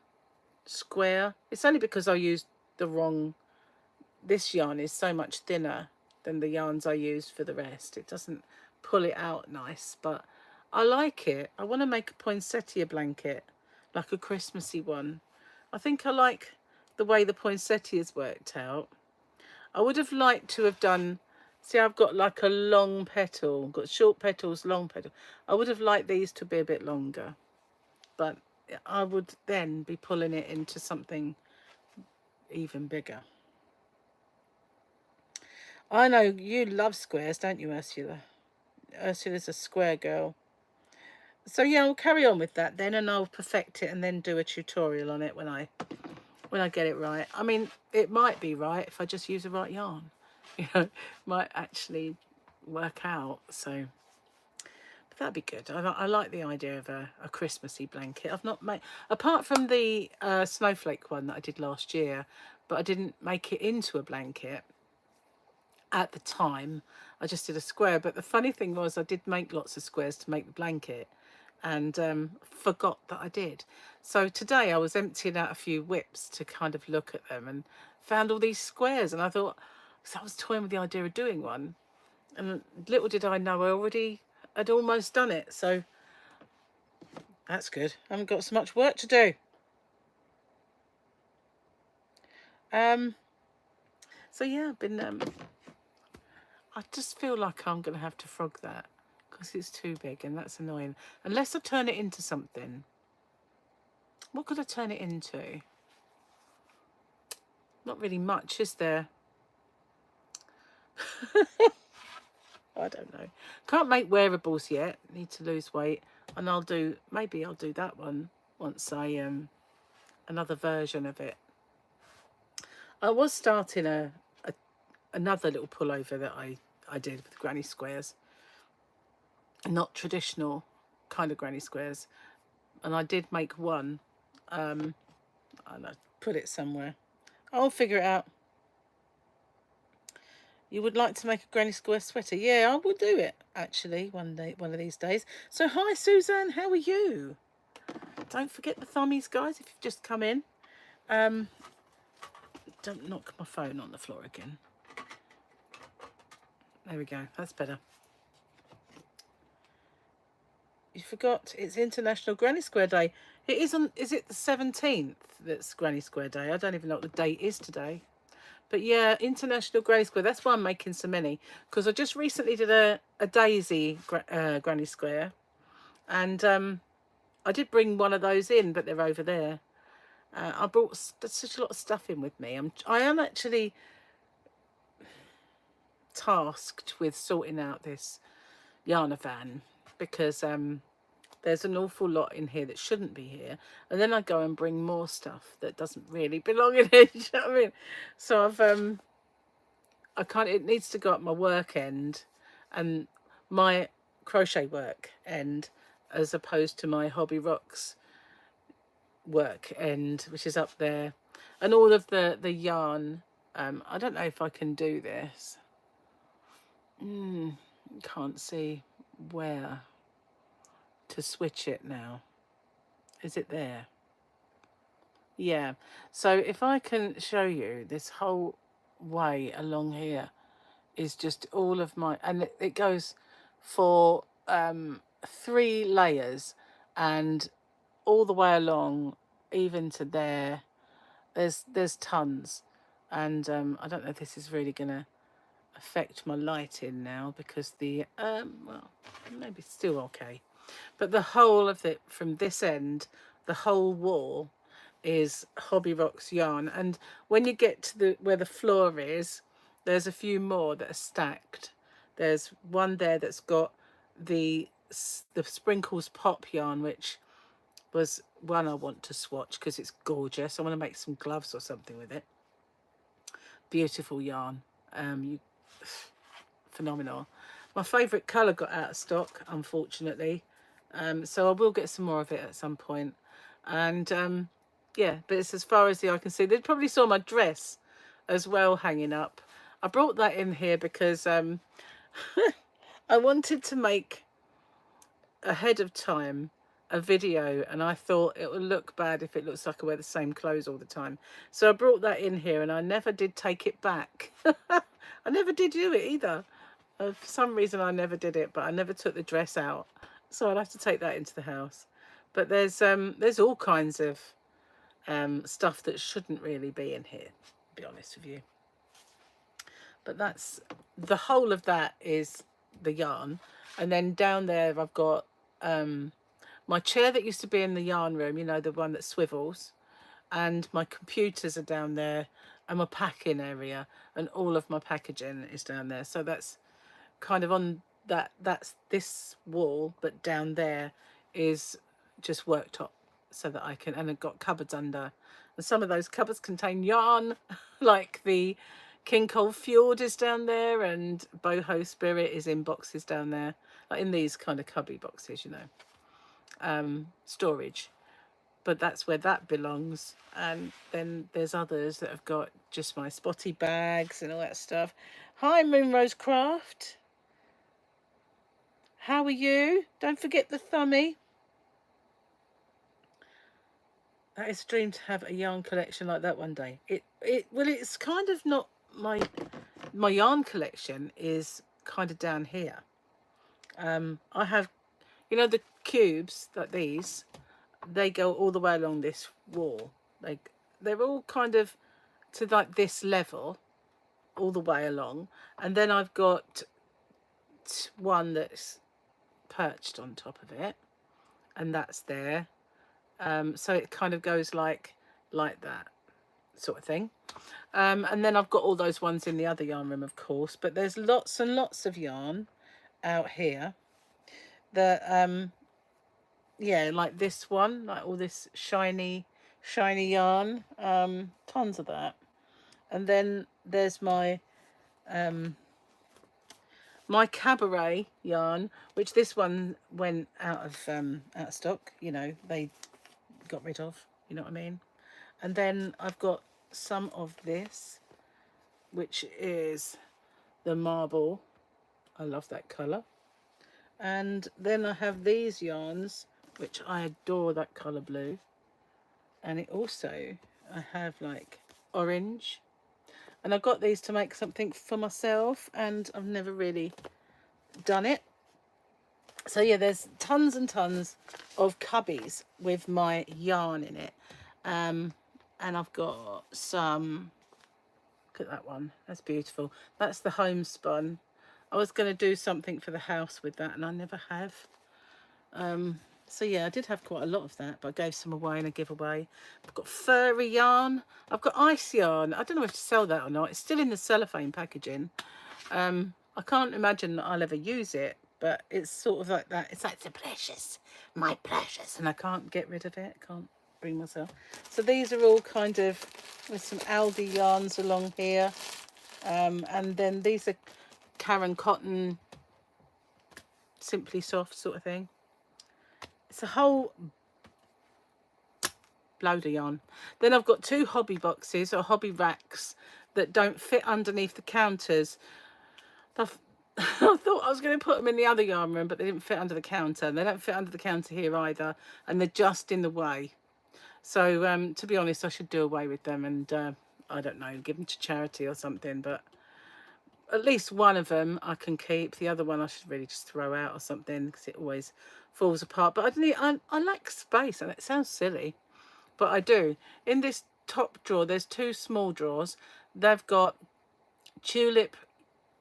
square? It's only because I used the wrong... This yarn is so much thinner than the yarns I used for the rest. It doesn't pull it out nice, but I like it. I want to make a poinsettia blanket, like a Christmassy one. I think I like the way the poinsettias worked out. I would have liked to have done... See, I've got like a long petal, got short petals, long petal. I would have liked these to be a bit longer, but I would then be pulling it into something even bigger. I know you love squares, don't you, Ursula? Ursula's a square girl. So yeah, I'll carry on with that then, and I'll perfect it and then do a tutorial on it when I get it right. I mean, it might be right if I just use the right yarn. Might actually work out. So but that'd be good. I like the idea of a Christmassy blanket. I've not made, apart from the snowflake one that I did last year, but I didn't make it into a blanket at the time. I just did a square. But the funny thing was I did make lots of squares to make the blanket, and forgot that I did. So today I was emptying out a few whips to kind of look at them, and found all these squares, and I thought, so I was toying with the idea of doing one, and little did I know I already had almost done it. So that's good. I haven't got so much work to do. So yeah, I've been I just feel like I'm gonna have to frog that because it's too big, and that's annoying. Unless I turn it into something. What could I turn it into? Not really much, is there? I don't know. Can't make wearables yet. Need to lose weight, and maybe I'll do that one once I another version of it. I was starting another little pullover that I did with granny squares, not traditional kind of granny squares, and I did make one. And I put it somewhere. I'll figure it out. You would like to make a granny square sweater? Yeah, I will do it actually one of these days. So hi Suzanne, how are you? Don't forget the thummies, guys, if you've just come in. Don't knock my phone on the floor again. There we go, that's better. You forgot it's International Granny Square Day. It isn't. Is it the 17th that's Granny Square Day? I don't even know what the date is today. But yeah, International Granny Square. That's why I'm making so many, because I just recently did a daisy Granny Square, and I did bring one of those in, but they're over there. I brought such a lot of stuff in with me. I am actually tasked with sorting out this yarn van, because there's an awful lot in here that shouldn't be here, and then I go and bring more stuff that doesn't really belong in here. You know what I mean? So it needs to go up my work end and my crochet work end, as opposed to my Hobby Rocks work end, which is up there, and all of the yarn. I don't know if I can do this. Can't see where to switch it now. Is it there? Yeah. So if I can show you, this whole way along here is just all of my, and it goes for 3 layers, and all the way along, even to there, there's tons. And I don't know if this is really gonna affect my lighting now, because the well, maybe still okay, but the whole of it from this end, the whole wall is Hobby Rocks yarn. And when you get to where the floor is, there's a few more that are stacked. There's one there that's got the Sprinkles Pop yarn, which was one I want to swatch because it's gorgeous. I want to make some gloves or something with it. Beautiful yarn. Phenomenal. My favourite colour got out of stock, unfortunately. So I will get some more of it at some point. And yeah, but it's as far as the eye can see. They probably saw my dress as well hanging up. I brought that in here because I wanted to make ahead of time a video, and I thought it would look bad if it looks like I wear the same clothes all the time. So I brought that in here, and I never did take it back. I never did do it either. For some reason I never did it, but I never took the dress out. So I'll have to take that into the house. But there's all kinds of stuff that shouldn't really be in here, to be honest with you. But that's the whole of that is the yarn. And then down there I've got my chair that used to be in the yarn room, you know, the one that swivels, and my computers are down there, and my packing area, and all of my packaging is down there. So that's kind of on that's this wall, but down there is just worktop, so that I can, and I've got cupboards under, and some of those cupboards contain yarn, like the King Cole Fjord is down there, and Boho Spirit is in boxes down there, like in these kind of cubby boxes, you know, storage. But that's where that belongs. And then there's others that have got just my spotty bags and all that stuff. Hi, Moonrose Craft. How are you? Don't forget the thummy. That is a dream to have a yarn collection like that one day. Well, it's kind of not my yarn collection is kind of down here. I have, you know, the cubes like these, they go all the way along this wall. They're all kind of to like this level all the way along, and then I've got one that's perched on top of it, and that's there. So it kind of goes like that sort of thing. And then I've got all those ones in the other yarn room, of course, but there's lots and lots of yarn out here that yeah, like this one, like all this shiny yarn, tons of that. And then there's my my cabaret yarn, which this one went out of stock, you know, they got rid of, you know what I mean. And then I've got some of this, which is the marble. I love that colour. And then I have these yarns, which I adore, that colour blue. And it also, I have like orange. And I got these to make something for myself, and I've never really done it. So yeah, there's tons and tons of cubbies with my yarn in it. And I've got some, look at that one, that's beautiful. That's the homespun. I was going to do something for the house with that, and I never have. So yeah, I did have quite a lot of that, but I gave some away in a giveaway. I've got furry yarn. I've got ice yarn. I don't know if to sell that or not. It's still in the cellophane packaging. I can't imagine that I'll ever use it, but it's sort of like that. It's like the precious, my precious, and I can't get rid of it. I can't bring myself. So these are all kind of with some Aldi yarns along here. And then these are Karen Cotton, Simply Soft sort of thing. It's a whole load of yarn. Then I've got two hobby boxes or hobby racks that don't fit underneath the counters. I thought I was going to put them in the other yarn room, but they didn't fit under the counter. They don't fit under the counter here either, and they're just in the way. So to be honest, I should do away with them, and I don't know, give them to charity or something. But at least one of them I can keep. The other one I should really just throw out or something, because it always falls apart. But I like space, and it sounds silly, but I do. In this top drawer, there's two small drawers. They've got tulip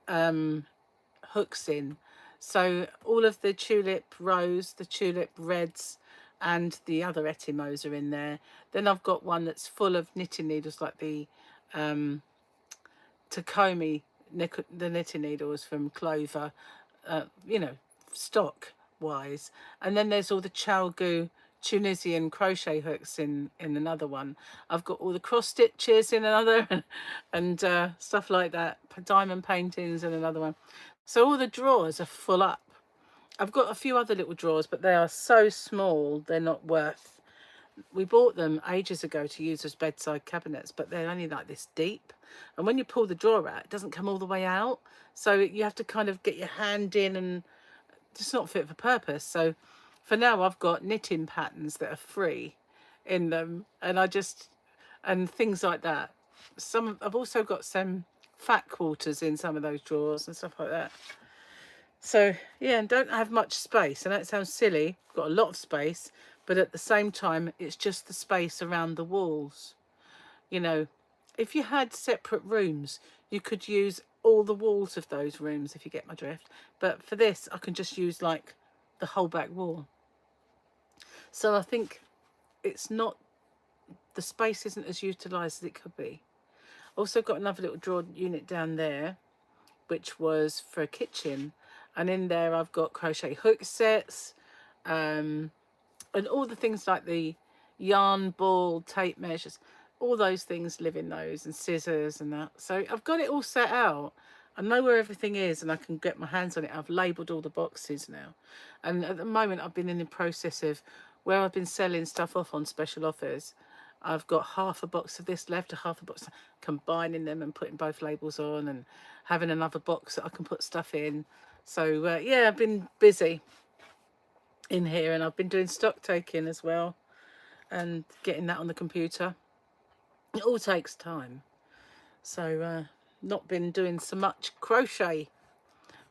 hooks in, so all of the tulip rose, the tulip reds, and the other Etimos are in there. Then I've got one that's full of knitting needles, like the Takomi, the knitting needles from Clover, you know, stock wise. And then there's all the Chalgu Tunisian crochet hooks in another one. I've got all the cross stitches in another, and stuff like that, diamond paintings in another one. So all the drawers are full up. I've got a few other little drawers, but they are so small, they're not worth. We bought them ages ago to use as bedside cabinets, but they're only like this deep. And when you pull the drawer out, it doesn't come all the way out. So you have to kind of get your hand in, and it's not fit for purpose. So for now, I've got knitting patterns that are free in them, and and things like that. I've also got some fat quarters in some of those drawers and stuff like that. So yeah, and don't have much space. And that sounds silly. I've got a lot of space, but at the same time, it's just the space around the walls. You know, if you had separate rooms, you could use all the walls of those rooms, if you get my drift. But for this, I can just use like the whole back wall. So I think it's not, the space isn't as utilised as it could be. Also got another little drawer unit down there, which was for a kitchen. And in there I've got crochet hook sets, and all the things like the yarn ball, tape measures, all those things live in those, and scissors and that. So I've got it all set out. I know where everything is and I can get my hands on it. I've labelled all the boxes now. And at the moment I've been in the process of where I've been selling stuff off on special offers. I've got half a box of this left, a half a box, combining them and putting both labels on, and having another box that I can put stuff in. So yeah, I've been busy in here, and I've been doing stock taking as well and getting that on the computer. It all takes time. So not been doing so much crochet,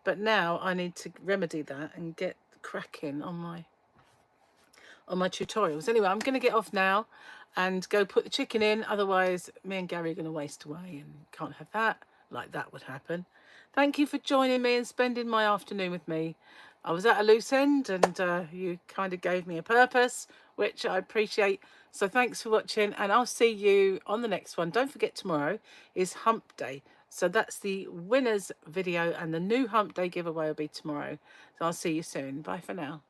but now I need to remedy that and get cracking on my tutorials. Anyway, I'm going to get off now and go put the chicken in, otherwise me and Gary are going to waste away, and can't have that. Like that would happen. Thank you for joining me and spending my afternoon with me. I was at a loose end, and you kind of gave me a purpose, which I appreciate. So thanks for watching, and I'll see you on the next one. Don't forget, tomorrow is hump day. So that's the winners video, and the new hump day giveaway will be tomorrow. So I'll see you soon. Bye for now.